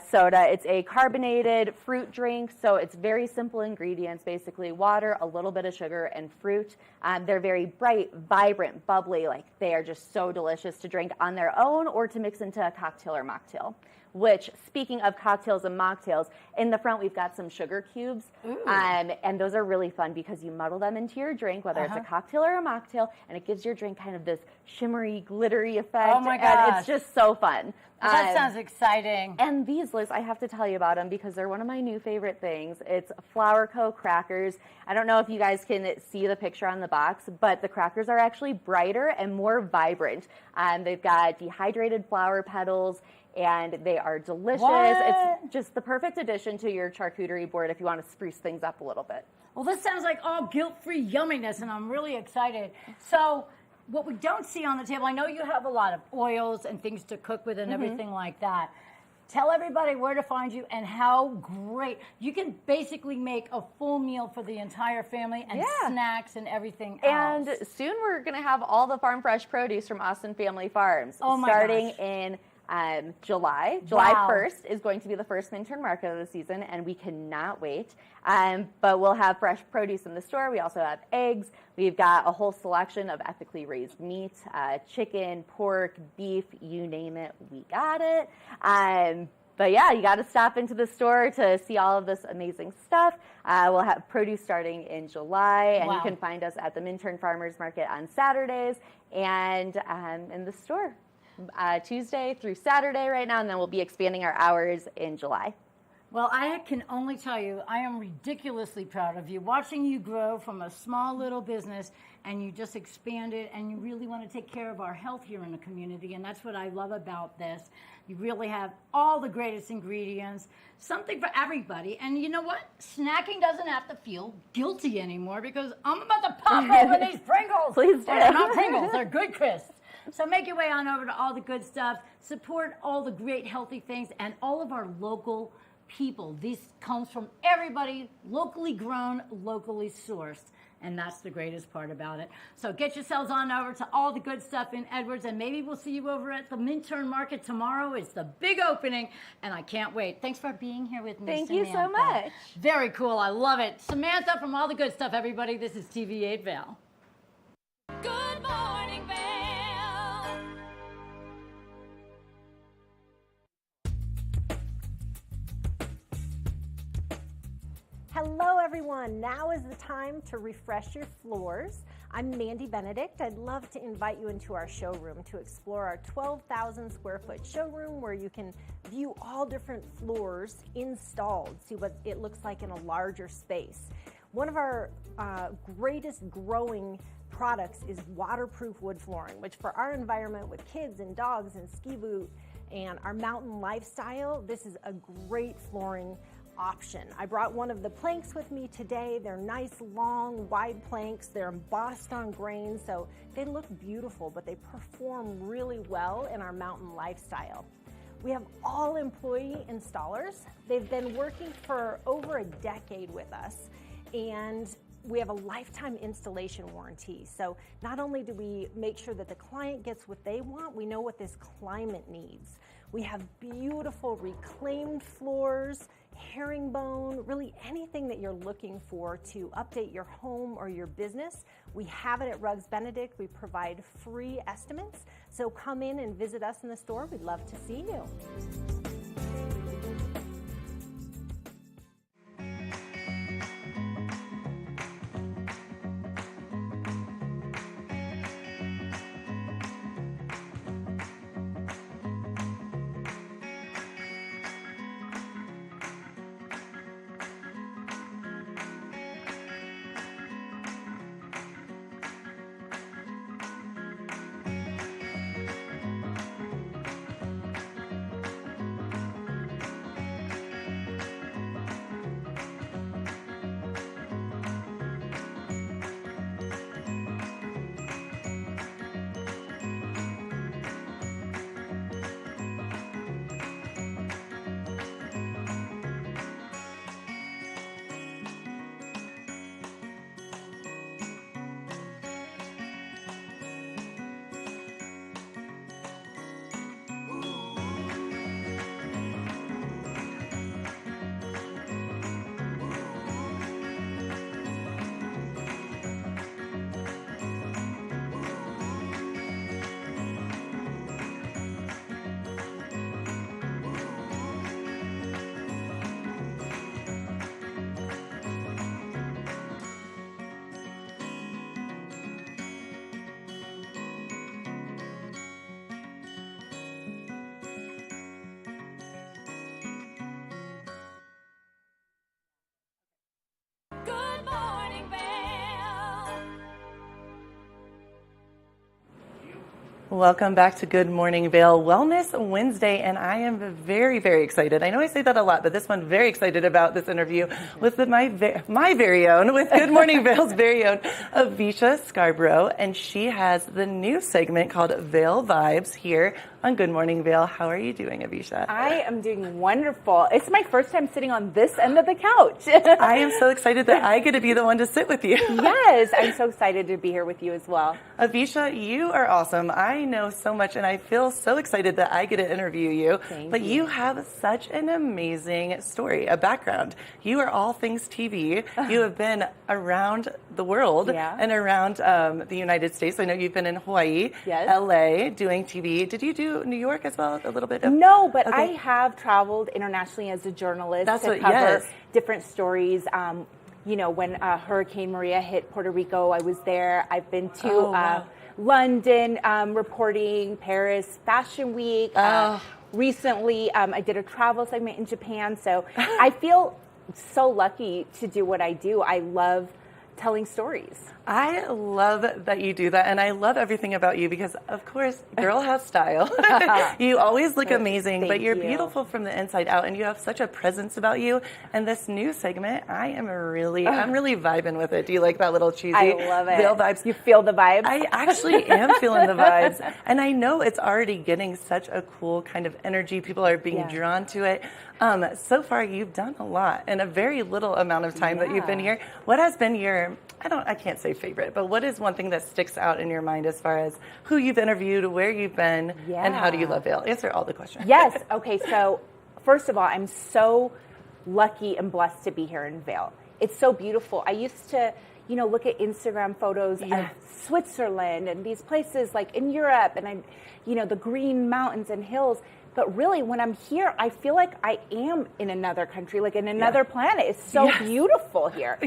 soda. It's a carbonated fruit drink, so it's very simple ingredients, basically water, a little bit of sugar, and fruit. They're very bright, vibrant, bubbly. Like, they are just so delicious to drink on their own or to mix into a cocktail or mocktail. Which, speaking of cocktails and mocktails, in the front we've got some sugar cubes, and those are really fun because you muddle them into your drink, whether it's a cocktail or a mocktail, and it gives your drink kind of this shimmery, glittery effect. Oh my and gosh. it's just so fun. That sounds exciting. And these, Liz, I have to tell you about them because they're one of my new favorite things. It's Flour Co. crackers. I don't know if you guys can see the picture on the box, but the crackers are actually brighter and more vibrant. They've got dehydrated flour petals, and they are delicious. What? It's just the perfect addition to your charcuterie board if you want to spruce things up a little bit. Well, this sounds like all guilt-free yumminess, and I'm really excited. So what we don't see on the table, I know you have a lot of oils and things to cook with and everything like that. Tell everybody where to find you and how great. You can basically make a full meal for the entire family and snacks and everything else. And soon we're going to have all the farm fresh produce from Austin Family Farms. Oh my starting gosh. in July. July Wow. 1st is going to be the first Minturn market of the season, and we cannot wait. But we'll have fresh produce in the store. We also have eggs. We've got a whole selection of ethically raised meat, chicken, pork, beef, you name it, we got it. But yeah, you got to stop into the store to see all of this amazing stuff. We'll have produce starting in July, and you can find us at the Minturn Farmers Market on Saturdays and in the store. Tuesday through Saturday right now, and then we'll be expanding our hours in July. Well, I can only tell you, I am ridiculously proud of you. Watching you grow from a small little business, and you just expanded, and you really want to take care of our health here in the community, and that's what I love about this. You really have all the greatest ingredients, something for everybody. And you know what? Snacking doesn't have to feel guilty anymore, because I'm about to pop open these Pringles. Please do. Well, they're not Pringles, they're Good Crisps. So make your way on over to all the good stuff. Support all the great healthy things and all of our local people. This comes from everybody, locally grown, locally sourced. And that's the greatest part about it. So get yourselves on over to all the good stuff in Edwards, and maybe we'll see you over at the Minturn Market tomorrow. It's the big opening, and I can't wait. Thanks for being here with me, Thank you Samantha. so much. Very cool. I love it. Samantha from All the Good Stuff, everybody. This is TV8 Vail. Good Morning Vail. Hello everyone, now is the time to refresh your floors. I'm Mandy Benedict. I'd love to invite you into our showroom to explore our 12,000 square foot showroom where you can view all different floors installed, see what it looks like in a larger space. One of our greatest growing products is waterproof wood flooring, which for our environment with kids and dogs and ski boot and our mountain lifestyle, this is a great flooring option. I brought one of the planks with me today. They're nice, long, wide planks. They're embossed on grain, so they look beautiful, but they perform really well in our mountain lifestyle. We have all employee installers. They've been working for over a decade with us, and we have a lifetime installation warranty. So not only do we make sure that the client gets what they want, we know what this climate needs. We have beautiful reclaimed floors, herringbone, really anything that you're looking for to update your home or your business. We have it at Rugs Benedict. We provide free estimates. So come in and visit us in the store. We'd love to see you. Welcome back to Good Morning Vail Wellness Wednesday, and I am very, very excited. I know I say that a lot, but this one, very excited about this interview with my very own, with Good Morning Vail's very own, Avisha Scarborough, and she has the new segment called Vail Vibes here on Good Morning Vail. How are you doing, Avisha? I am doing wonderful. It's my first time sitting on this end of the couch. I am so excited that I get to be the one to sit with you. Yes, I'm so excited to be here with you as well. Avisha, you are awesome. I know so much, and I feel so excited that I get to interview you. But you have such an amazing story, a background. You are all things TV. You have been around the world and around the United States. I know you've been in Hawaii, LA, doing TV. Did you do New York as well, a little bit? No, but I have traveled internationally as a journalist to cover different stories. You know, when Hurricane Maria hit Puerto Rico, I was there. I've been to London reporting, Paris Fashion Week. Recently, I did a travel segment in Japan. So I feel so lucky to do what I do. I love telling stories. I love that you do that, and I love everything about you because, of course, girl has style. You always look amazing, but you're beautiful from the inside out, and you have such a presence about you. And this new segment, I'm really vibing with it. Do you like that little cheesy I love it. Vail vibes? You feel the vibes? I actually am feeling the vibes, and I know it's already getting such a cool kind of energy. People are being drawn to it. So far, you've done a lot in a very little amount of time that you've been here. What has been your, I can't say favorite, but what is one thing that sticks out in your mind as far as who you've interviewed, where you've been, and how do you love Vail? Answer all the questions. Yes. Okay. So first of all, I'm so lucky and blessed to be here in Vail. It's so beautiful. I used to, look at Instagram photos of Switzerland and these places like in Europe and the green mountains and hills. But really, when I'm here, I feel like I am in another country, like in another planet. It's so beautiful here.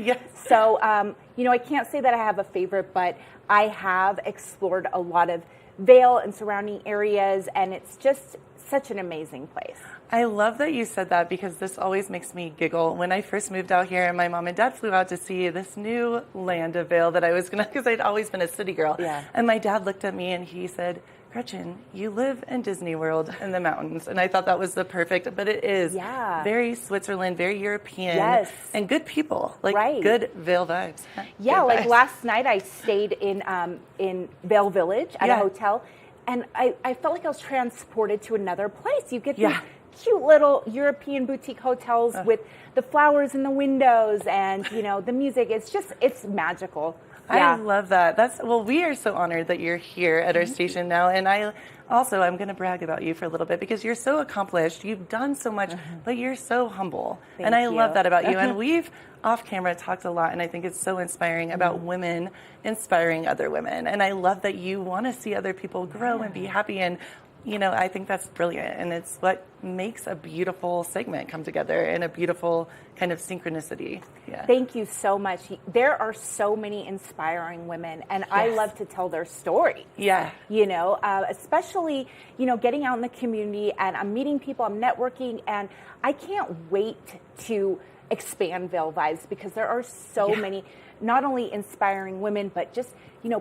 So, I can't say that I have a favorite, but I have explored a lot of Vail and surrounding areas, and it's just such an amazing place. I love that you said that because this always makes me giggle. When I first moved out here and my mom and dad flew out to see this new land of Vail that I was because I'd always been a city girl. And my dad looked at me and he said, Gretchen, you live in Disney World in the mountains. And I thought that was the perfect, but it is very Switzerland, very European, and good people, like good Vail vibes. Yeah, Good like vibes. last night I stayed in Vail Village at a hotel, and I felt like I was transported to another place. You get these cute little European boutique hotels with the flowers in the windows and, the music. It's magical. I love that. We are so honored that you're here at our station now. And I'm going to brag about you for a little bit because you're so accomplished. You've done so much, but you're so humble. And I love that about you. And we've off camera talked a lot, and I think it's so inspiring about women inspiring other women. And I love that you want to see other people grow and be happy. And I think that's brilliant, and it's what makes a beautiful segment come together in a beautiful kind of synchronicity. Thank you so much. There are so many inspiring women, and I love to tell their stories. Especially, getting out in the community, and I'm meeting people, I'm networking, and I can't wait to expand Vail Vibes because there are so many, not only inspiring women, but just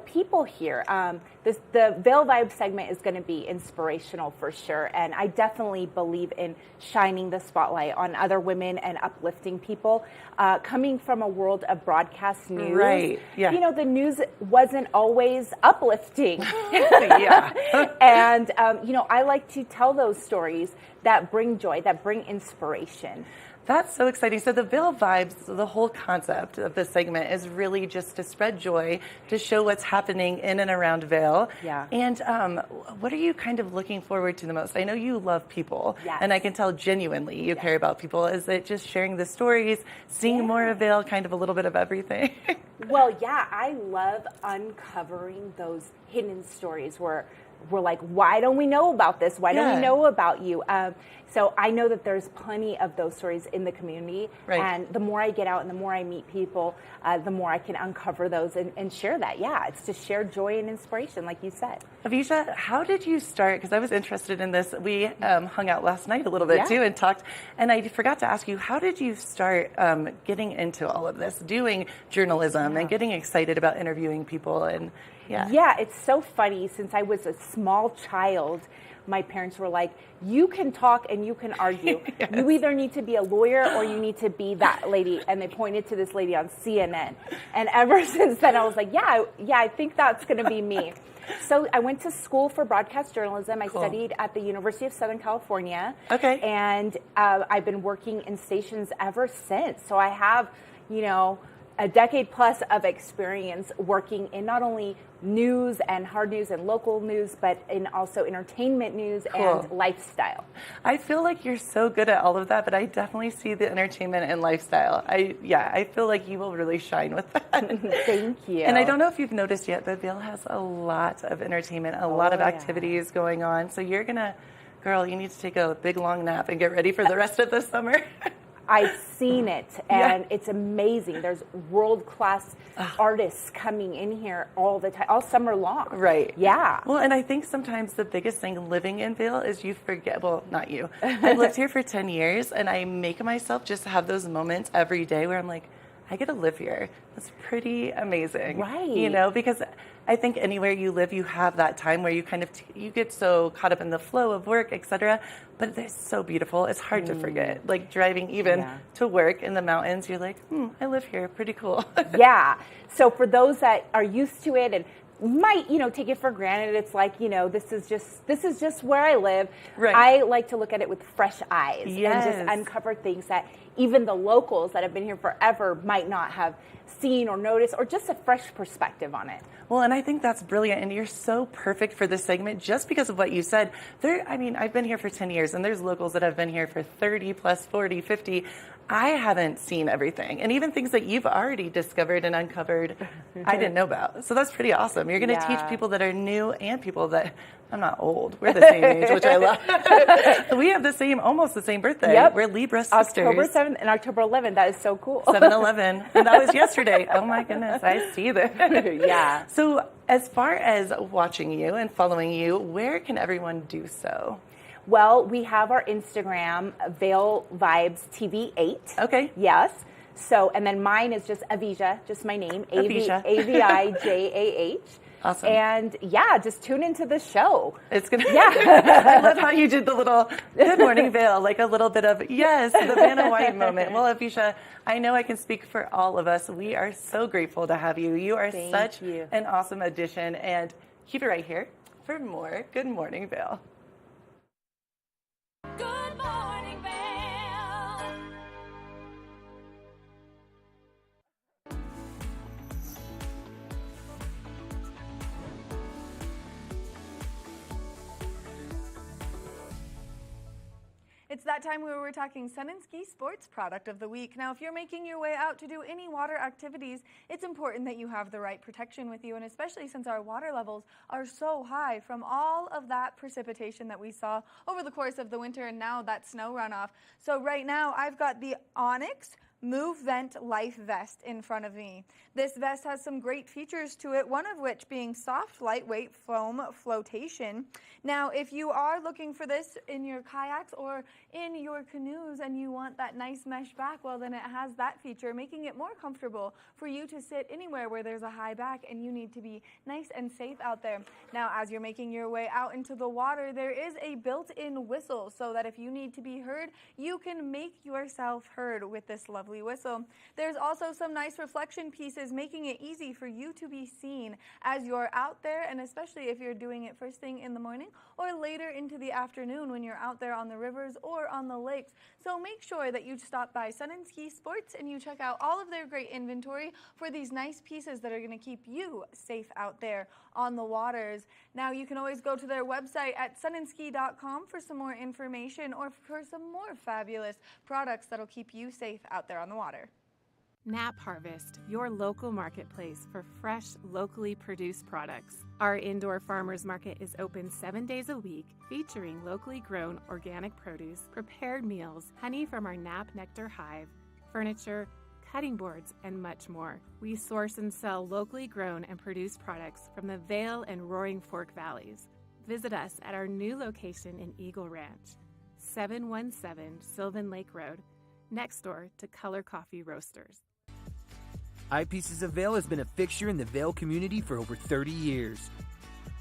people here. The Vail Vibe segment is going to be inspirational for sure, and I definitely believe in shining the spotlight on other women and uplifting people. Coming from a world of broadcast news, the news wasn't always uplifting. And I like to tell those stories that bring joy, that bring inspiration. That's so exciting. So the Vail Vibes, the whole concept of this segment is really just to spread joy, to show what's happening in and around Vail. And what are you kind of looking forward to the most? I know you love people, and I can tell genuinely you care about people. Is it just sharing the stories, seeing more of Vail, kind of a little bit of everything? Well, I love uncovering those hidden stories where we're like, why don't we know about this? Why don't we know about you? So I know that there's plenty of those stories in the community. And the more I get out and the more I meet people, the more I can uncover those and share that. It's to share joy and inspiration, like you said. Avisha, how did you start? Because I was interested in this. We hung out last night a little bit too and talked. And I forgot to ask you, how did you start getting into all of this, doing journalism and getting excited about interviewing people? And Yeah, it's so funny. Since I was a small child, my parents were like, you can talk and you can argue. Yes. You either need to be a lawyer or you need to be that lady. And they pointed to this lady on CNN. And ever since then, I was like, yeah, I think that's going to be me. So I went to school for broadcast journalism. I studied at the University of Southern California. Okay. And I've been working in stations ever since. So I have, a decade plus of experience working in not only news and hard news and local news, but in also entertainment news and lifestyle. I feel like you're so good at all of that, but I definitely see the entertainment and lifestyle. I feel like you will really shine with that. Thank you. And I don't know if you've noticed yet, but Vail has a lot of entertainment, a lot of activities going on. So you're girl, you need to take a big long nap and get ready for the rest of the summer. I've seen it, and it's amazing. There's world-class artists coming in here all the time, all summer long. Right. Yeah. Well, and I think sometimes the biggest thing living in Vail is you forget, well, not you. I've lived here for 10 years, and I make myself just have those moments every day where I'm like, I get to live here. That's pretty amazing. Right. Because I think anywhere you live, you have that time where you kind of, you get so caught up in the flow of work, etc. But it's so beautiful. It's hard to forget. Like driving even to work in the mountains, you're like, I live here. Pretty cool. Yeah. So for those that are used to it and might, take it for granted, it's like, this is just where I live. Right. I like to look at it with fresh eyes and Yes. just uncover things that even the locals that have been here forever might not have seen or noticed, or just a fresh perspective on it. Well, and I think that's brilliant, and you're so perfect for this segment just because of what you said. I've been here for 10 years, and there's locals that have been here for 30 plus 40, 50. I haven't seen everything, and even things that you've already discovered and uncovered, I didn't know about. So that's pretty awesome. You're going to teach people that are new and people that, I'm not old. We're the same age, which I love. We have almost the same birthday. Yep. We're Libra sisters. October 7th and October 11th. That is so cool. 7-11. And that was yesterday. Oh my goodness, I see this. Yeah. So as far as watching you and following you, where can everyone do so? Well, we have our Instagram, Vail Vibes TV8. Okay. Yes. So, and then mine is just Avija, just my name, Avija. Avijah. Awesome. And just tune into the show. It's gonna. Yeah. I love how you did the little Good Morning Vail, like a little bit of the Vanna White moment. Well, Avisha, I know I can speak for all of us. We are so grateful to have you. You are such an awesome addition, and keep it right here for more Good Morning Vail. Good Morning Vail. It's that time where we're talking Sun and Ski Sports Product of the Week. Now, if you're making your way out to do any water activities, it's important that you have the right protection with you, and especially since our water levels are so high from all of that precipitation that we saw over the course of the winter and now that snow runoff. So right now, I've got the Onyx Move Vent Life Vest in front of me. This vest has some great features to it, one of which being soft, lightweight foam flotation. Now, if you are looking for this in your kayaks or in your canoes and you want that nice mesh back, well, then it has that feature, making it more comfortable for you to sit anywhere where there's a high back and you need to be nice and safe out there. Now, as you're making your way out into the water, there is a built-in whistle so that if you need to be heard, you can make yourself heard with this lovely whistle. There's also some nice reflection pieces making it easy for you to be seen as you're out there, and especially if you're doing it first thing in the morning or later into the afternoon when you're out there on the rivers or on the lakes. So make sure that you stop by Sun and Ski Sports and you check out all of their great inventory for these nice pieces that are going to keep you safe out there on the waters. Now, you can always go to their website at sunandski.com for some more information or for some more fabulous products that'll keep you safe out there on the water. Nap Harvest, your local marketplace for fresh, locally produced products. Our indoor farmers market is open 7 days a week, featuring locally grown organic produce, prepared meals, honey from our Nap Nectar hive, furniture, cutting boards, and much more. We source and sell locally grown and produced products from the Vail and Roaring Fork Valleys. Visit us at our new location in Eagle Ranch, 717 Sylvan Lake Road, next door to Color Coffee Roasters. Eyepieces of Vail has been a fixture in the Vail community for over 30 years.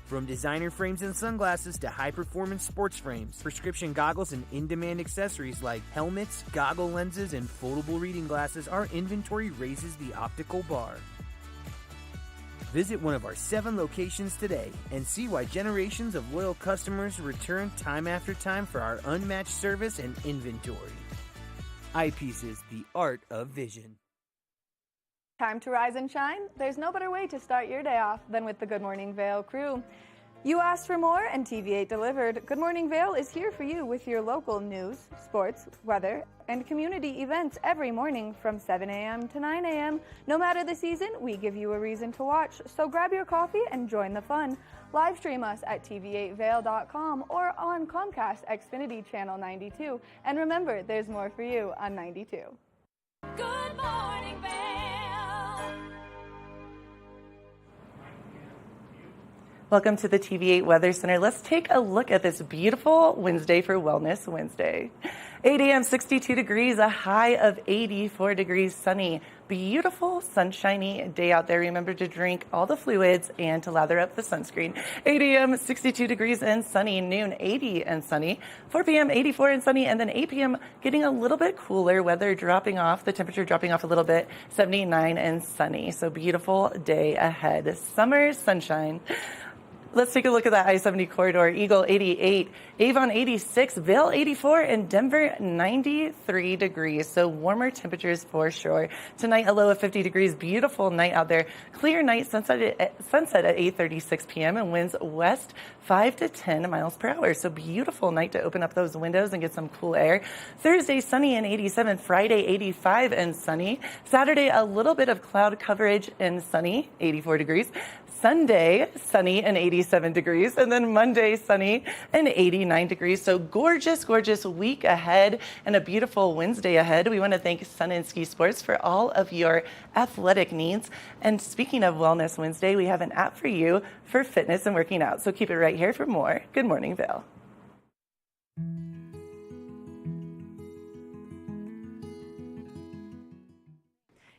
From designer frames and sunglasses to high-performance sports frames, prescription goggles, and in-demand accessories like helmets, goggle lenses, and foldable reading glasses, our inventory raises the optical bar. Visit one of our 7 locations today and see why generations of loyal customers return time after time for our unmatched service and inventory. Eyepieces, the art of vision. Time to rise and shine? There's no better way to start your day off than with the Good Morning Vail crew. You asked for more and TV8 delivered. Good Morning Vail is here for you with your local news, sports, weather, and community events every morning from 7 a.m. to 9 a.m. No matter the season, we give you a reason to watch, so grab your coffee and join the fun. Live stream us at tv8vail.com or on Comcast Xfinity Channel 92. And remember, there's more for you on 92. Good Morning Vail. Welcome to the TV8 Weather Center. Let's take a look at this beautiful Wednesday for Wellness Wednesday. 8 a.m., 62 degrees, a high of 84 degrees, sunny. Beautiful, sunshiny day out there. Remember to drink all the fluids and to lather up the sunscreen. 8 a.m., 62 degrees and sunny. Noon, 80 and sunny. 4 p.m., 84 and sunny. And then 8 p.m., getting a little bit cooler. Weather dropping off, the temperature dropping off a little bit. 79 and sunny. So beautiful day ahead. Summer sunshine. Let's take a look at that I-70 corridor. Eagle 88, Avon 86, Vail 84, and Denver 93 degrees. So warmer temperatures for sure. Tonight, a low of 50 degrees. Beautiful night out there. Clear night, sunset at 8:36 p.m. and winds west 5 to 10 miles per hour. So beautiful night to open up those windows and get some cool air. Thursday, sunny and 87. Friday, 85 and sunny. Saturday, a little bit of cloud coverage and sunny, 84 degrees. Sunday, sunny and 87 degrees. And then Monday, sunny and 89 degrees. So gorgeous, gorgeous week ahead and a beautiful Wednesday ahead. We want to thank Sun and Ski Sports for all of your athletic needs. And speaking of Wellness Wednesday, we have an app for you for fitness and working out. So keep it right here for more Good Morning Vail.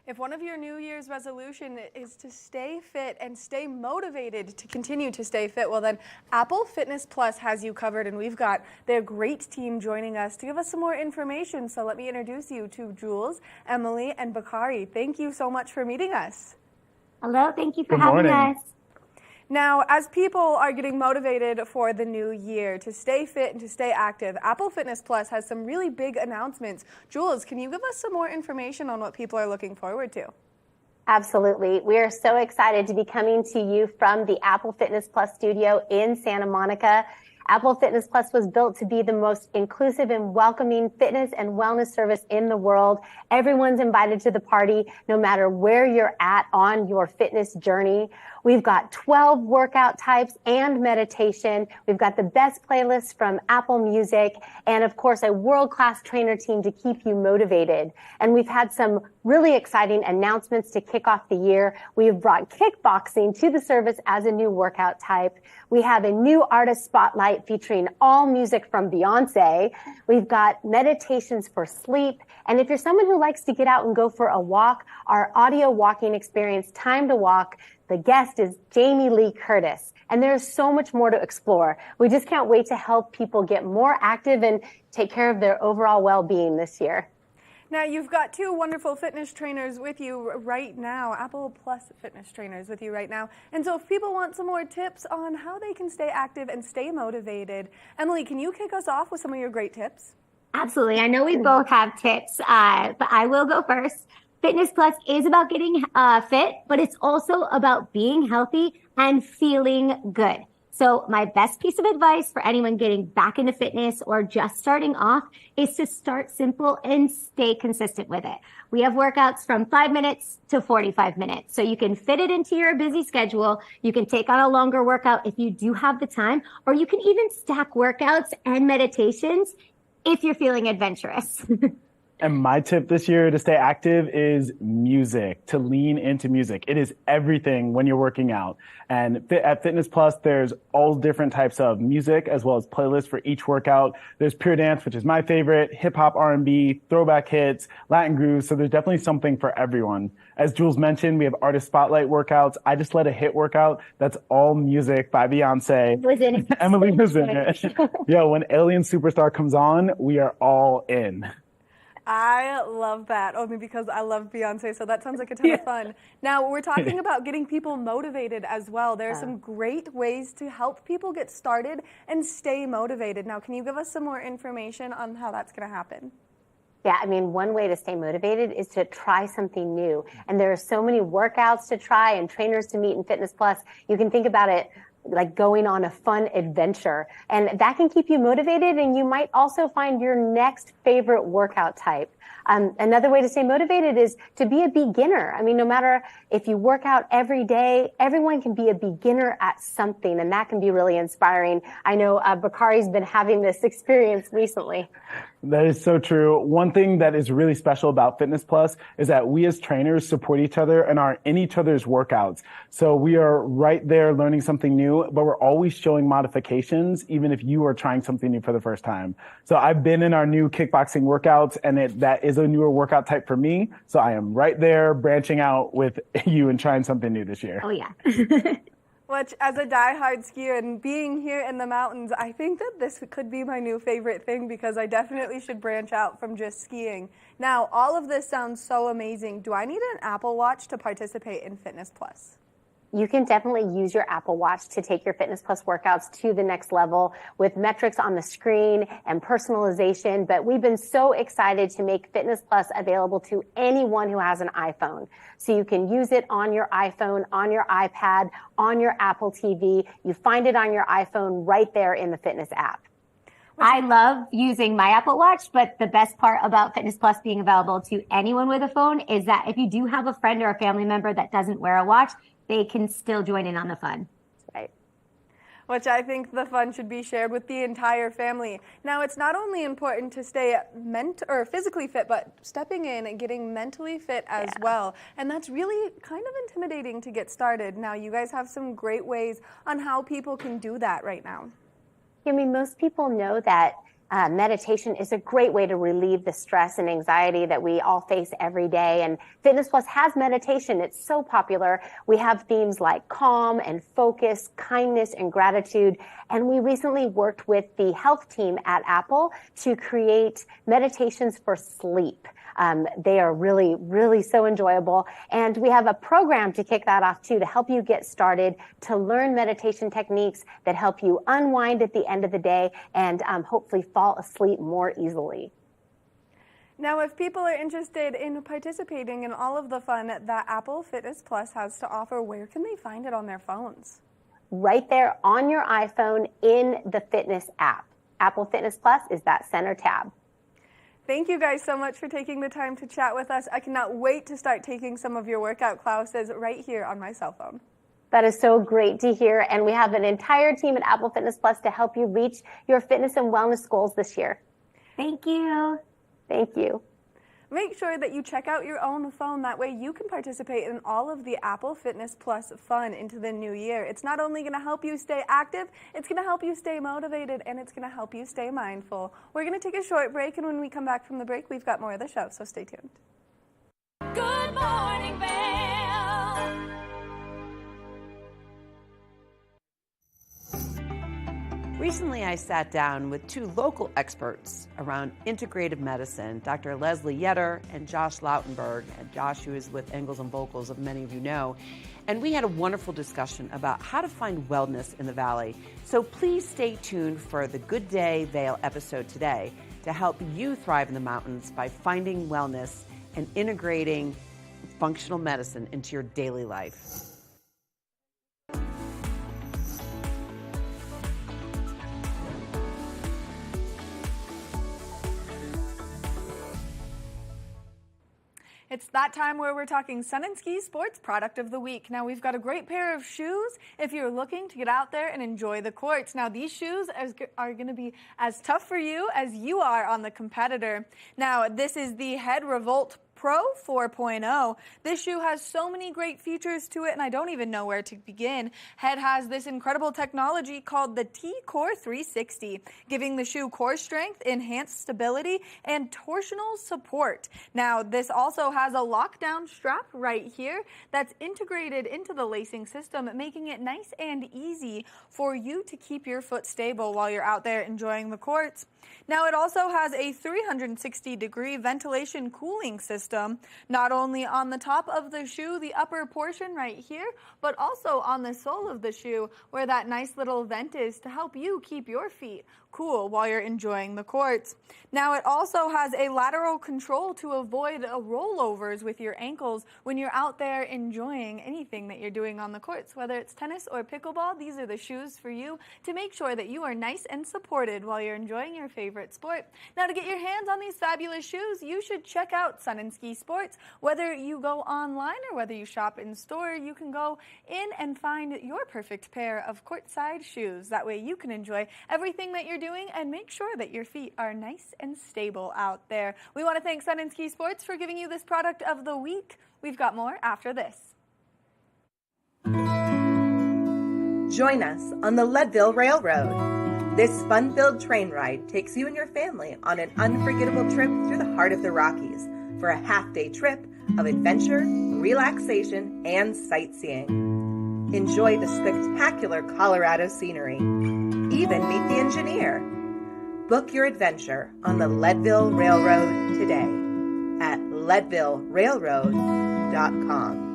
If one of your New Year's resolution is to stay fit and stay motivated to continue to stay fit, well then Apple Fitness Plus has you covered, and we've got their great team joining us to give us some more information. So let me introduce you to Jules, Emily, and Bakari. Thank you so much for meeting us. Hello, thank you for having us. Now, as people are getting motivated for the new year to stay fit and to stay active, Apple Fitness Plus has some really big announcements. Jules, can you give us some more information on what people are looking forward to? Absolutely. We are so excited to be coming to you from the Apple Fitness Plus studio in Santa Monica. Apple Fitness Plus was built to be the most inclusive and welcoming fitness and wellness service in the world. Everyone's invited to the party, no matter where you're at on your fitness journey. We've got 12 workout types and meditation. We've got the best playlists from Apple Music, and of course, a world-class trainer team to keep you motivated. And we've had some really exciting announcements to kick off the year. We've brought kickboxing to the service as a new workout type. We have a new artist spotlight featuring all music from Beyonce. We've got meditations for sleep. And if you're someone who likes to get out and go for a walk, our audio walking experience, Time to Walk, the guest is Jamie Lee Curtis. And there's so much more to explore. We just can't wait to help people get more active and take care of their overall well-being this year. Now, you've got two wonderful fitness trainers with you right now, Apple Plus fitness trainers with you right now. And so if people want some more tips on how they can stay active and stay motivated, Emily, can you kick us off with some of your great tips? Absolutely. I know we both have tips, but I will go first. Fitness Plus is about getting fit, but it's also about being healthy and feeling good. So my best piece of advice for anyone getting back into fitness or just starting off is to start simple and stay consistent with it. We have workouts from 5 minutes to 45 minutes. So you can fit it into your busy schedule. You can take on a longer workout if you do have the time, or you can even stack workouts and meditations if you're feeling adventurous. And my tip this year to stay active is music, to lean into music. It is everything when you're working out. And at Fitness Plus, there's all different types of music as well as playlists for each workout. There's pure dance, which is my favorite, hip hop, R&B, throwback hits, Latin grooves. So there's definitely something for everyone. As Jules mentioned, we have artist spotlight workouts. I just led a hit workout that's all music by Beyonce. Was in it. Emily was in it. Yeah, when Alien Superstar comes on, we are all in. I love that, only because I love Beyonce, so that sounds like a ton of fun. Now, we're talking about getting people motivated as well. There are some great ways to help people get started and stay motivated. Now, can you give us some more information on how that's going to happen? Yeah, I mean, one way to stay motivated is to try something new. And there are so many workouts to try and trainers to meet in Fitness Plus. You can think about it like going on a fun adventure, and that can keep you motivated, and you might also find your next favorite workout type. Another way to stay motivated is to be a beginner. I mean, no matter if you work out every day, everyone can be a beginner at something, and that can be really inspiring. I know Bakari's been having this experience recently. That is so true. One thing that is really special about Fitness Plus is that we as trainers support each other and are in each other's workouts. So we are right there learning something new, but we're always showing modifications, even if you are trying something new for the first time. So I've been in our new kickboxing workouts, and that is a newer workout type for me. So I am right there branching out with you and trying something new this year. Oh, yeah. Which, as a diehard skier and being here in the mountains, I think that this could be my new favorite thing, because I definitely should branch out from just skiing. Now, all of this sounds so amazing. Do I need an Apple Watch to participate in Fitness Plus? You can definitely use your Apple Watch to take your Fitness Plus workouts to the next level with metrics on the screen and personalization. But we've been so excited to make Fitness Plus available to anyone who has an iPhone. So you can use it on your iPhone, on your iPad, on your Apple TV. You find it on your iPhone right there in the Fitness app. I love using my Apple Watch, but the best part about Fitness Plus being available to anyone with a phone is that if you do have a friend or a family member that doesn't wear a watch, they can still join in on the fun. Right. Which I think the fun should be shared with the entire family. Now, it's not only important to stay physically fit, but stepping in and getting mentally fit as well. And that's really kind of intimidating to get started. Now, you guys have some great ways on how people can do that right now. I mean, most people know that meditation is a great way to relieve the stress and anxiety that we all face every day. And Fitness Plus has meditation. It's so popular. We have themes like calm and focus, kindness and gratitude. And we recently worked with the health team at Apple to create meditations for sleep. They are really, really so enjoyable. And we have a program to kick that off too, to help you get started, to learn meditation techniques that help you unwind at the end of the day and hopefully fall asleep more easily. Now, if people are interested in participating in all of the fun that Apple Fitness Plus has to offer, where can they find it on their phones? Right there on your iPhone in the Fitness app. Apple Fitness Plus is that center tab. Thank you guys so much for taking the time to chat with us. I cannot wait to start taking some of your workout classes right here on my cell phone. That is so great to hear. And we have an entire team at Apple Fitness Plus to help you reach your fitness and wellness goals this year. Thank you. Thank you. Make sure that you check out your own phone. That way you can participate in all of the Apple Fitness Plus fun into the new year. It's not only going to help you stay active, it's going to help you stay motivated, and it's going to help you stay mindful. We're going to take a short break, and when we come back from the break, we've got more of the show, so stay tuned. Good Morning Vail. Recently, I sat down with two local experts around integrative medicine, Dr. Leslie Yetter and Josh Lautenberg. And Josh, who is with Angles and Vocals, of many of you know. And we had a wonderful discussion about how to find wellness in the Valley. So please stay tuned for the Good Day Vail episode today to help you thrive in the mountains by finding wellness and integrating functional medicine into your daily life. It's that time where we're talking Sun and Ski Sports Product of the Week. Now, we've got a great pair of shoes if you're looking to get out there and enjoy the courts. Now, these shoes are going to be as tough for you as you are on the competitor. Now, this is the Head Revolt Pro 4.0. This shoe has so many great features to it, and I don't even know where to begin. Head has this incredible technology called the T-Core 360, giving the shoe core strength, enhanced stability, and torsional support. Now, this also has a lockdown strap right here that's integrated into the lacing system, making it nice and easy for you to keep your foot stable while you're out there enjoying the courts. Now, it also has a 360-degree ventilation cooling system, not only on the top of the shoe, the upper portion right here, but also on the sole of the shoe where that nice little vent is to help you keep your feet cool while you're enjoying the courts. Now, it also has a lateral control to avoid rollovers with your ankles when you're out there enjoying anything that you're doing on the courts, whether it's tennis or pickleball. These are the shoes for you to make sure that you are nice and supported while you're enjoying your favorite sport. Now, to get your hands on these fabulous shoes, you should check out Sun and Ski Sports. Whether you go online or whether you shop in store, you can go in and find your perfect pair of courtside shoes. That way you can enjoy everything that you're doing and make sure that your feet are nice and stable out there. We want to thank Sun and Ski Sports for giving you this product of the week. We've got more after this. Join us on the Leadville Railroad. This fun-filled train ride takes you and your family on an unforgettable trip through the heart of the Rockies for a half-day trip of adventure, relaxation, and sightseeing. Enjoy the spectacular Colorado scenery. Even meet the engineer. Book your adventure on the Leadville Railroad today at leadvillerailroad.com.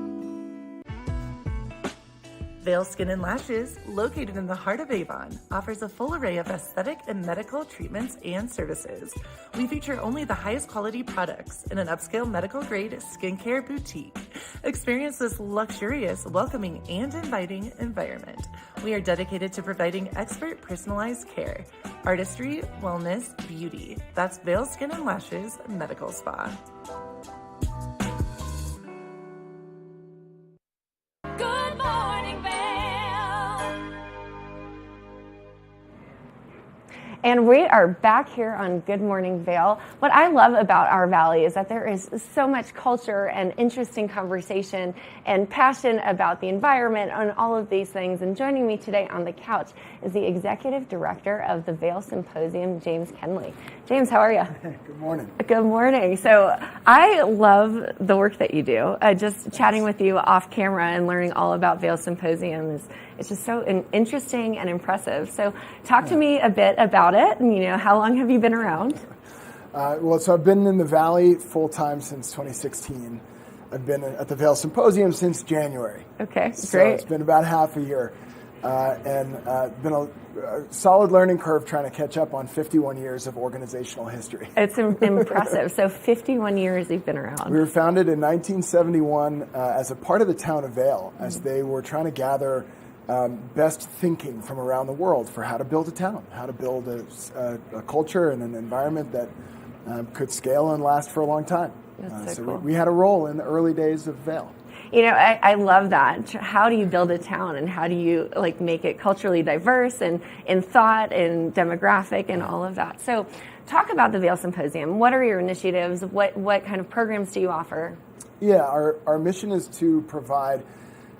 Vail Skin and Lashes, located in the heart of Avon, offers a full array of aesthetic and medical treatments and services. We feature only the highest quality products in an upscale medical-grade skincare boutique. Experience this luxurious, welcoming, and inviting environment. We are dedicated to providing expert personalized care, artistry, wellness, beauty. That's Vail Skin and Lashes Medical Spa. Good Morning Vail. And we are back here on Good Morning Vail. What I love about our valley is that there is so much culture and interesting conversation and passion about the environment and all of these things. And joining me today on the couch is the Executive Director of the Vail Symposium, James Kenley. James, how are you? Good morning. Good morning. So I love the work that you do. Just chatting with you off camera and learning all about Vail Symposium it's just so interesting and impressive. So talk to me a bit about it. And, how long have you been around? So I've been in the Valley full-time since 2016. I've been at the Vail Symposium since January. Okay, so great. It's been about half a year. And been a solid learning curve trying to catch up on 51 years of organizational history. It's impressive. So 51 years you've been around. We were founded in 1971 as a part of the town of Vail, as they were trying to gather best thinking from around the world for how to build a town, how to build a culture and an environment that could scale and last for a long time. That's so cool. we had a role in the early days of Vail. I love that. How do you build a town and how do you make it culturally diverse and in thought and demographic and all of that? So talk about the Vail Symposium. What are your initiatives? What kind of programs do you offer? Yeah, our mission is to provide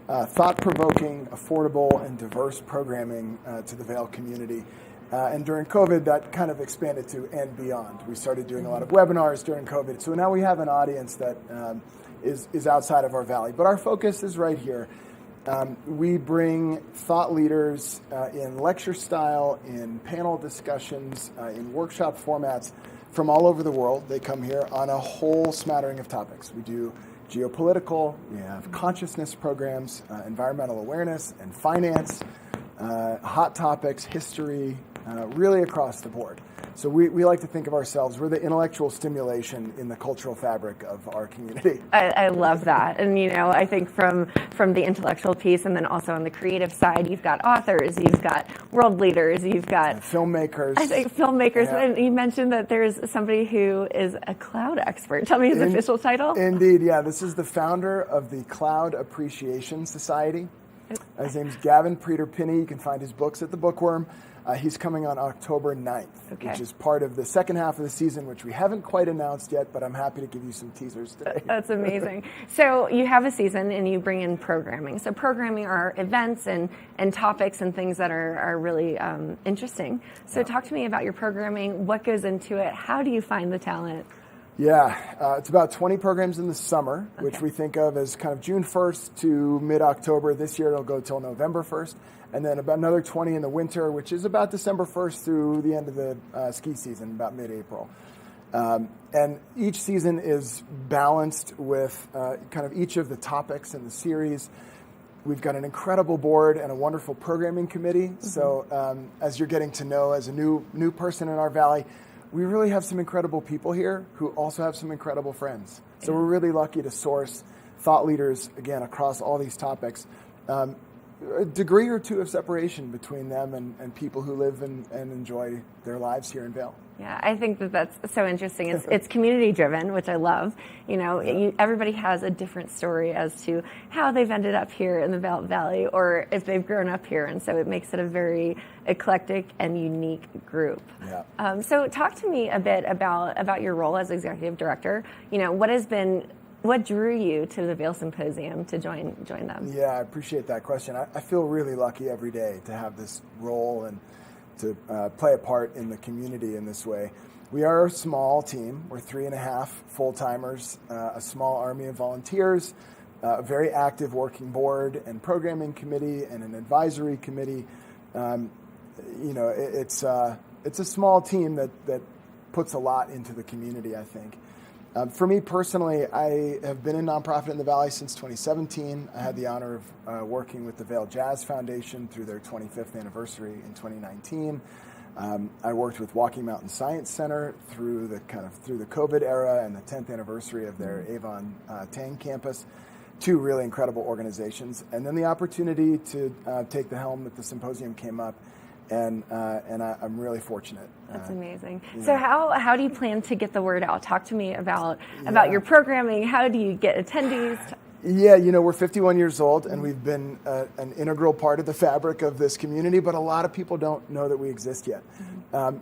thought-provoking, affordable, and diverse programming to the Vail community. And during COVID, that kind of expanded to and beyond. We started doing a lot of webinars during COVID. So now we have an audience that is outside of our valley. But our focus is right here. We bring thought leaders in lecture style, in panel discussions, in workshop formats from all over the world. They come here on a whole smattering of topics. We do geopolitical, we have consciousness programs, environmental awareness and finance, hot topics, history, really across the board. So we like to think of ourselves, we're the intellectual stimulation in the cultural fabric of our community. I love that. And, I think from the intellectual piece and then also on the creative side, you've got authors, you've got world leaders, you've got filmmakers. I think filmmakers. Yeah. And you mentioned that there's somebody who is a cloud expert. Tell me his official title. Indeed, yeah. This is the founder of the Cloud Appreciation Society. His name's Gavin Preter-Pinney. You can find his books at the Bookworm. He's coming on October 9th, which is part of the second half of the season, which we haven't quite announced yet, but I'm happy to give you some teasers today. That's amazing. So you have a season and you bring in programming. So programming are events and topics and things that are really interesting. So talk to me about your programming. What goes into it? How do you find the talent? Yeah, it's about 20 programs in the summer, which we think of as kind of June 1st to mid-October. This year it'll go till November 1st. And then about another 20 in the winter, which is about December 1st through the end of the ski season, about mid-April. And each season is balanced with kind of each of the topics in the series. We've got an incredible board and a wonderful programming committee. Mm-hmm. So as you're getting to know as a new person in our valley, we really have some incredible people here who also have some incredible friends. So we're really lucky to source thought leaders, again, across all these topics. A degree or two of separation between them and people who live and enjoy their lives here in Vail. Yeah, I think that's so interesting. It's community driven, which I love. Everybody has a different story as to how they've ended up here in the Vail Valley or if they've grown up here. And so it makes it a very eclectic and unique group. Yeah. So talk to me a bit about your role as executive director. What drew you to the Vail Symposium to join them? Yeah, I appreciate that question. I feel really lucky every day to have this role and to play a part in the community in this way. We are a small team. We're 3.5 full-timers, a small army of volunteers, a very active working board and programming committee and an advisory committee. It's a small team that puts a lot into the community, I think. For me personally, I have been a nonprofit in the Valley since 2017. I had the honor of working with the Vail Jazz Foundation through their 25th anniversary in 2019. I worked with Walking Mountain Science Center through the COVID era and the 10th anniversary of their Avon Tang campus. 2 really incredible organizations, and then the opportunity to take the helm at the symposium came up. And I'm really fortunate. That's amazing. So how do you plan to get the word out? Talk to me about your programming. How do you get attendees? Yeah, we're 51 years old, and we've been an integral part of the fabric of this community, but a lot of people don't know that we exist yet,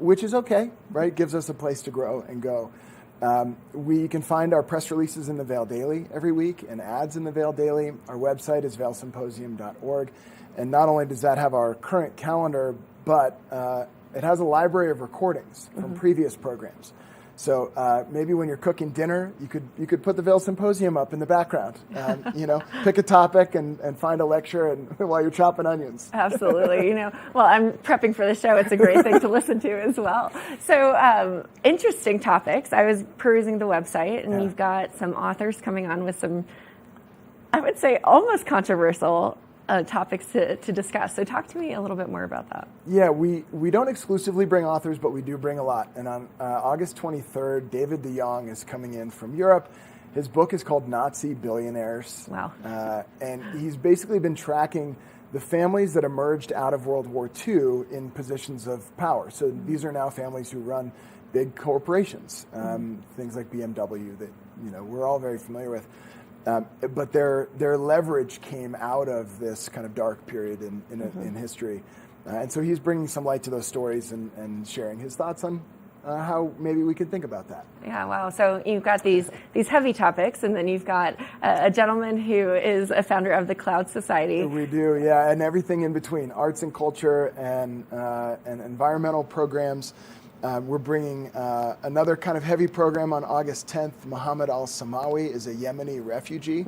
which is okay, right? It gives us a place to grow and go. We can find our press releases in the Vail Daily every week and ads in the Vail Daily. Our website is vailsymposium.org. And not only does that have our current calendar, but it has a library of recordings from previous programs. So maybe when you're cooking dinner, you could put the Vail Symposium up in the background. Pick a topic and find a lecture while you're chopping onions. Absolutely. Well, I'm prepping for the show. It's a great thing to listen to as well. So interesting topics. I was perusing the website, and you've got some authors coming on with some, I would say, almost controversial topics to discuss. So talk to me a little bit more about that. Yeah, we don't exclusively bring authors, but we do bring a lot. And on August 23rd, David de Jong is coming in from Europe. His book is called Nazi Billionaires. Wow. And he's basically been tracking the families that emerged out of World War II in positions of power. So these are now families who run big corporations, things like BMW that we're all very familiar with. But their leverage came out of this kind of dark period in history. And so he's bringing some light to those stories and sharing his thoughts on how maybe we could think about that. Yeah, wow. So you've got these heavy topics, and then you've got a gentleman who is a founder of the Cloud Society. We do, yeah, and everything in between, arts and culture and environmental programs. We're bringing another kind of heavy program on August 10th. Mohammed al-Samawi is a Yemeni refugee.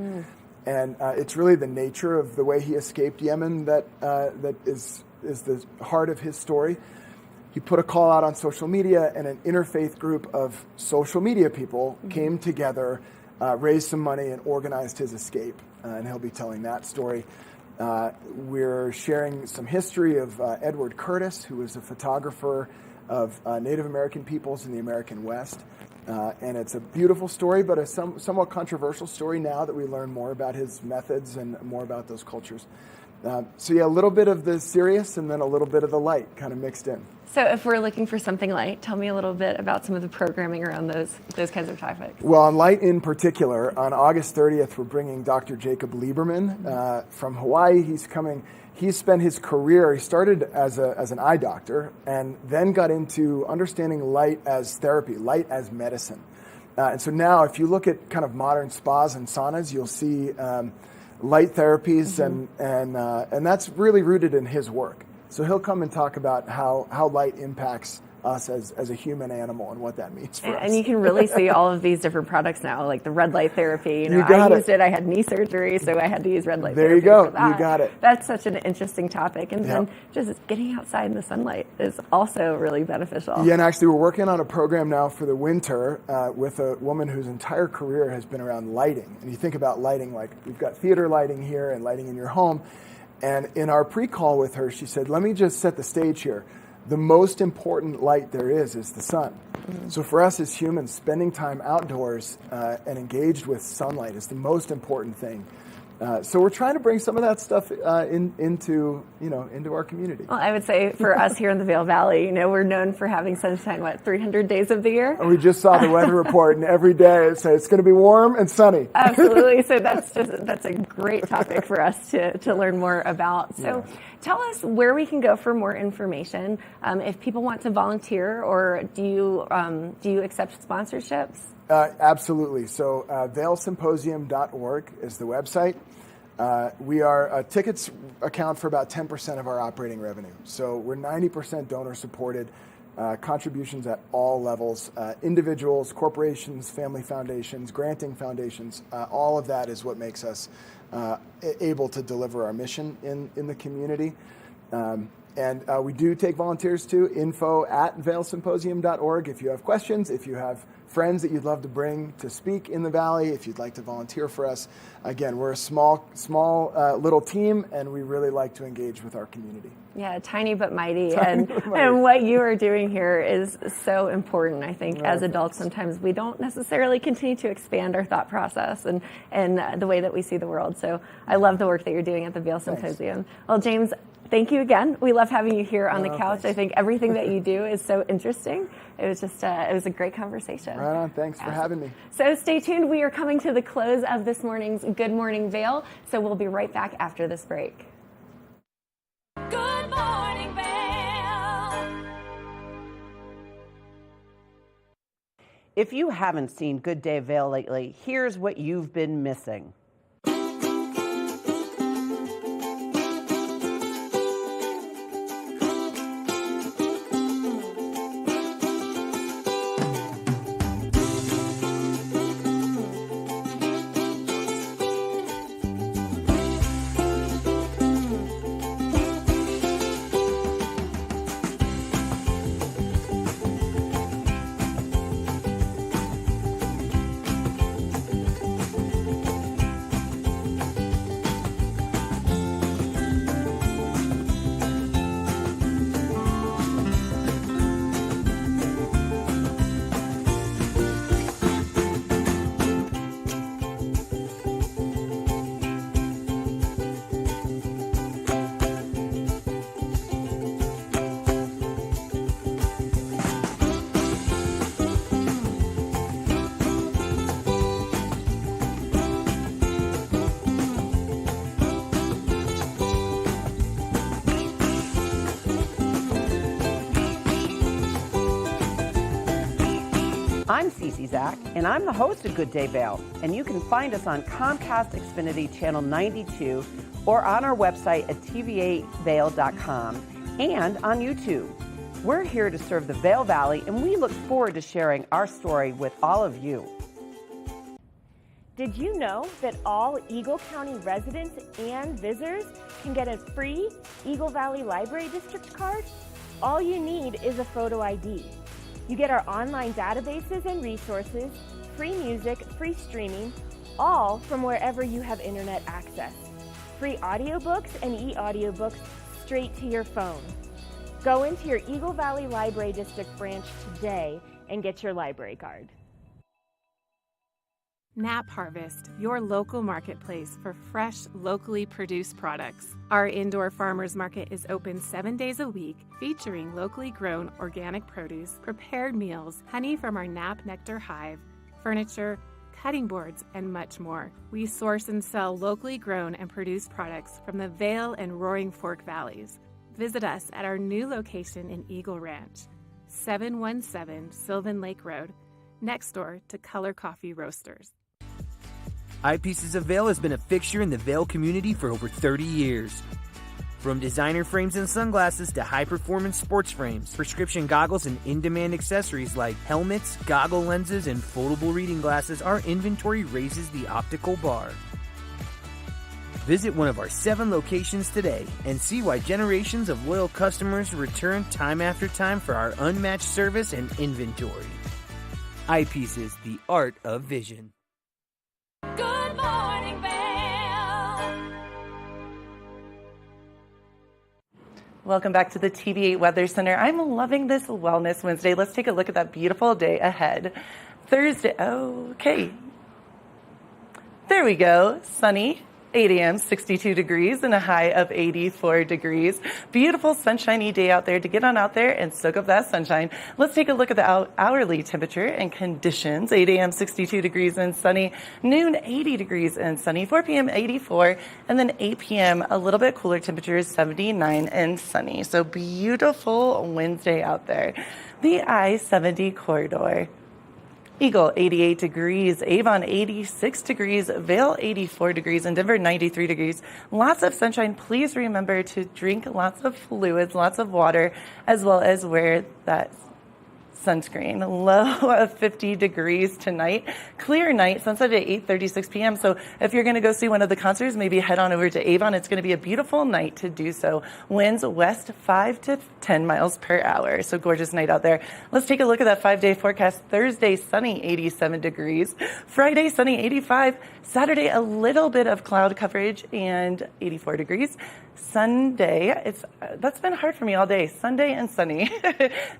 And it's really the nature of the way he escaped Yemen that is the heart of his story. He put a call out on social media, and an interfaith group of social media people came together, raised some money, and organized his escape. And he'll be telling that story. We're sharing some history of Edward Curtis, who was a photographer of Native American peoples in the American West. And it's a beautiful story, but a somewhat controversial story now that we learn more about his methods and more about those cultures. So yeah, a little bit of the serious and then a little bit of the light kind of mixed in. So if we're looking for something light, tell me a little bit about some of the programming around those kinds of topics. Well, on light in particular, on August 30th, we're bringing Dr. Jacob Lieberman from Hawaii. He's spent his career, he started as an eye doctor and then got into understanding light as therapy, light as medicine. And so now if you look at kind of modern spas and saunas, you'll see light therapies and that's really rooted in his work. So he'll come and talk about how light impacts us as a human animal and what that means for us. And you can really see all of these different products now, like the red light therapy. You got I used it. I had knee surgery, so I had to use red light there therapy. There you go. For that. You got it. That's such an interesting topic. And then just getting outside in the sunlight is also really beneficial. Yeah, and actually we're working on a program now for the winter with a woman whose entire career has been around lighting. And you think about lighting, like we've got theater lighting here and lighting in your home. And in our pre-call with her, she said, let me just set the stage here. The most important light there is the sun. So for us as humans, spending time outdoors and engaged with sunlight is the most important thing. So we're trying to bring some of that stuff into our community. Well, I would say for us here in the Vail Valley, we're known for having sunshine, 300 days of the year? And we just saw the weather report, and every day it says it's going to be warm and sunny. Absolutely. So that's a great topic for us to learn more about. So tell us where we can go for more information. If people want to volunteer, or do you accept sponsorships? Absolutely. So vailsymposium.org is the website. Tickets account for about 10% of our operating revenue. So we're 90% donor supported, contributions at all levels, individuals, corporations, family foundations, granting foundations, all of that is what makes us able to deliver our mission in the community. And we do take volunteers too, info@vailsymposium.org if you have questions, if you have friends that you'd love to bring to speak in the Valley, if you'd like to volunteer for us. Again, we're a small little team, and we really like to engage with our community. Yeah, tiny but mighty. And what you are doing here is so important. I think as adults, sometimes we don't necessarily continue to expand our thought process and the way that we see the world. So I love the work that you're doing at the Vail Symposium. Well, James, thank you again. We love having you here on the couch. Thanks. I think everything that you do is so interesting. It was just it was a great conversation. Right on. Thanks for having me. So stay tuned. We are coming to the close of this morning's Good Morning Vail. So we'll be right back after this break. Good Morning Vail. If you haven't seen Good Day Vail lately, here's what you've been missing. I'm Cece Zach, and I'm the host of Good Day Vail, and you can find us on Comcast Xfinity Channel 92 or on our website at tv8vail.com and on YouTube. We're here to serve the Vail Valley, and we look forward to sharing our story with all of you. Did you know that all Eagle County residents and visitors can get a free Eagle Valley Library District card? All you need is a photo ID. You get our online databases and resources, free music, free streaming, all from wherever you have internet access. free audiobooks and e-audiobooks straight to your phone. Go into your Eagle Valley Library District branch today and get your library card. Nap Harvest, your local marketplace for fresh, locally produced products. Our indoor farmers market is open 7 days a week, featuring locally grown organic produce, prepared meals, honey from our Nap Nectar hive, furniture, cutting boards, and much more. We source and sell locally grown and produced products from the Vail and Roaring Fork Valleys. Visit us at our new location in Eagle Ranch, 717 Sylvan Lake Road, next door to Color Coffee Roasters. Eyepieces of Vail has been a fixture in the Vail community for over 30 years. From designer frames and sunglasses to high-performance sports frames, prescription goggles, and in-demand accessories like helmets, goggle lenses, and foldable reading glasses, our inventory raises the optical bar. Visit one of our 7 locations today and see why generations of loyal customers return time after time for our unmatched service and inventory. Eyepieces, the art of vision. Good Morning Vail. Welcome back to the TV8 Weather Center. I'm loving this Wellness Wednesday. Let's take a look at that beautiful day ahead. Thursday, okay. There we go, sunny. 8 a.m., 62 degrees and a high of 84 degrees. Beautiful sunshiny day out there to get on out there and soak up that sunshine. Let's take a look at the hourly temperature and conditions. 8 a.m., 62 degrees and sunny. Noon, 80 degrees and sunny. 4 p.m., 84. And then 8 p.m., a little bit cooler temperatures, 79 and sunny. So beautiful Wednesday out there. The I-70 corridor. Eagle, 88 degrees, Avon, 86 degrees, Vail, 84 degrees, and Denver, 93 degrees. Lots of sunshine. Please remember to drink lots of fluids, lots of water, as well as wear that sunscreen. Low of 50 degrees tonight. Clear night, sunset at 8:36 p.m. So if you're going to go see one of the concerts, maybe head on over to Avon. It's going to be a beautiful night to do so. Winds west 5 to 10 miles per hour. So gorgeous night out there. Let's take a look at that 5-day forecast. Thursday, sunny, 87 degrees. Friday, sunny, 85. Saturday, a little bit of cloud coverage and 84 degrees. Sunday, that's been hard for me all day. Sunday and sunny.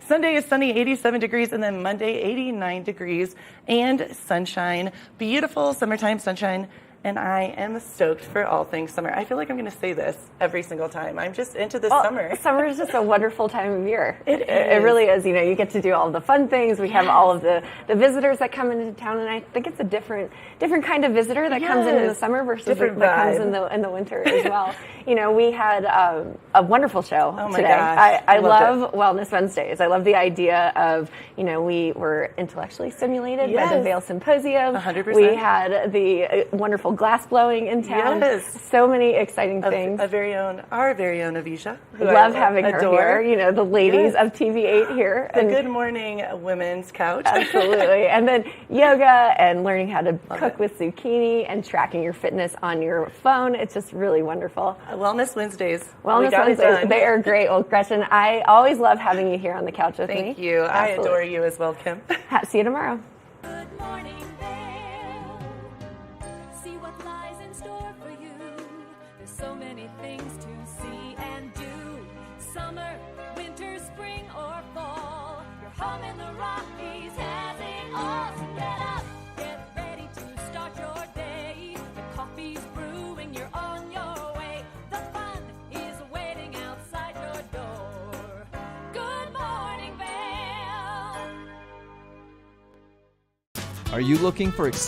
Sunday is sunny, 87 degrees, and then Monday, 89 degrees and sunshine. Beautiful summertime sunshine. And I am stoked for all things summer. I feel like I'm going to say this every single time. I'm just into this summer. Summer is just a wonderful time of year. It really is. You know, you get to do all the fun things. We have all of the visitors that come into town, and I think it's a different kind of visitor that comes in the summer versus that comes in the winter as well. You know, we had a wonderful show today. Gosh, I love Wellness Wednesdays. I love the idea of, you know, we were intellectually stimulated by the Vail Symposium. 100%. We had the wonderful glass blowing in town. Yes. So many exciting things. Our very own Avisha. Love having her here. You know, the ladies of TV8 here. The Good Morning Women's Couch. Absolutely. And then yoga and learning how to cook with zucchini and tracking your fitness on your phone. It's just really wonderful. Wellness Wednesdays. Wellness Wednesdays. They are great. Well, Gretchen, I always love having you here on the couch with me. Thank you. Absolutely. I adore you as well, Kim. See you tomorrow. Good Morning Vail. See what lies in store for you. There's so many things to see and do. Summer, winter, spring, or fall. Your home in the Rockies has it all. So get up, get ready to start your day. The coffee's brewing, you're on your way. The fun is waiting outside your door. Good Morning Vail. Are you looking for exciting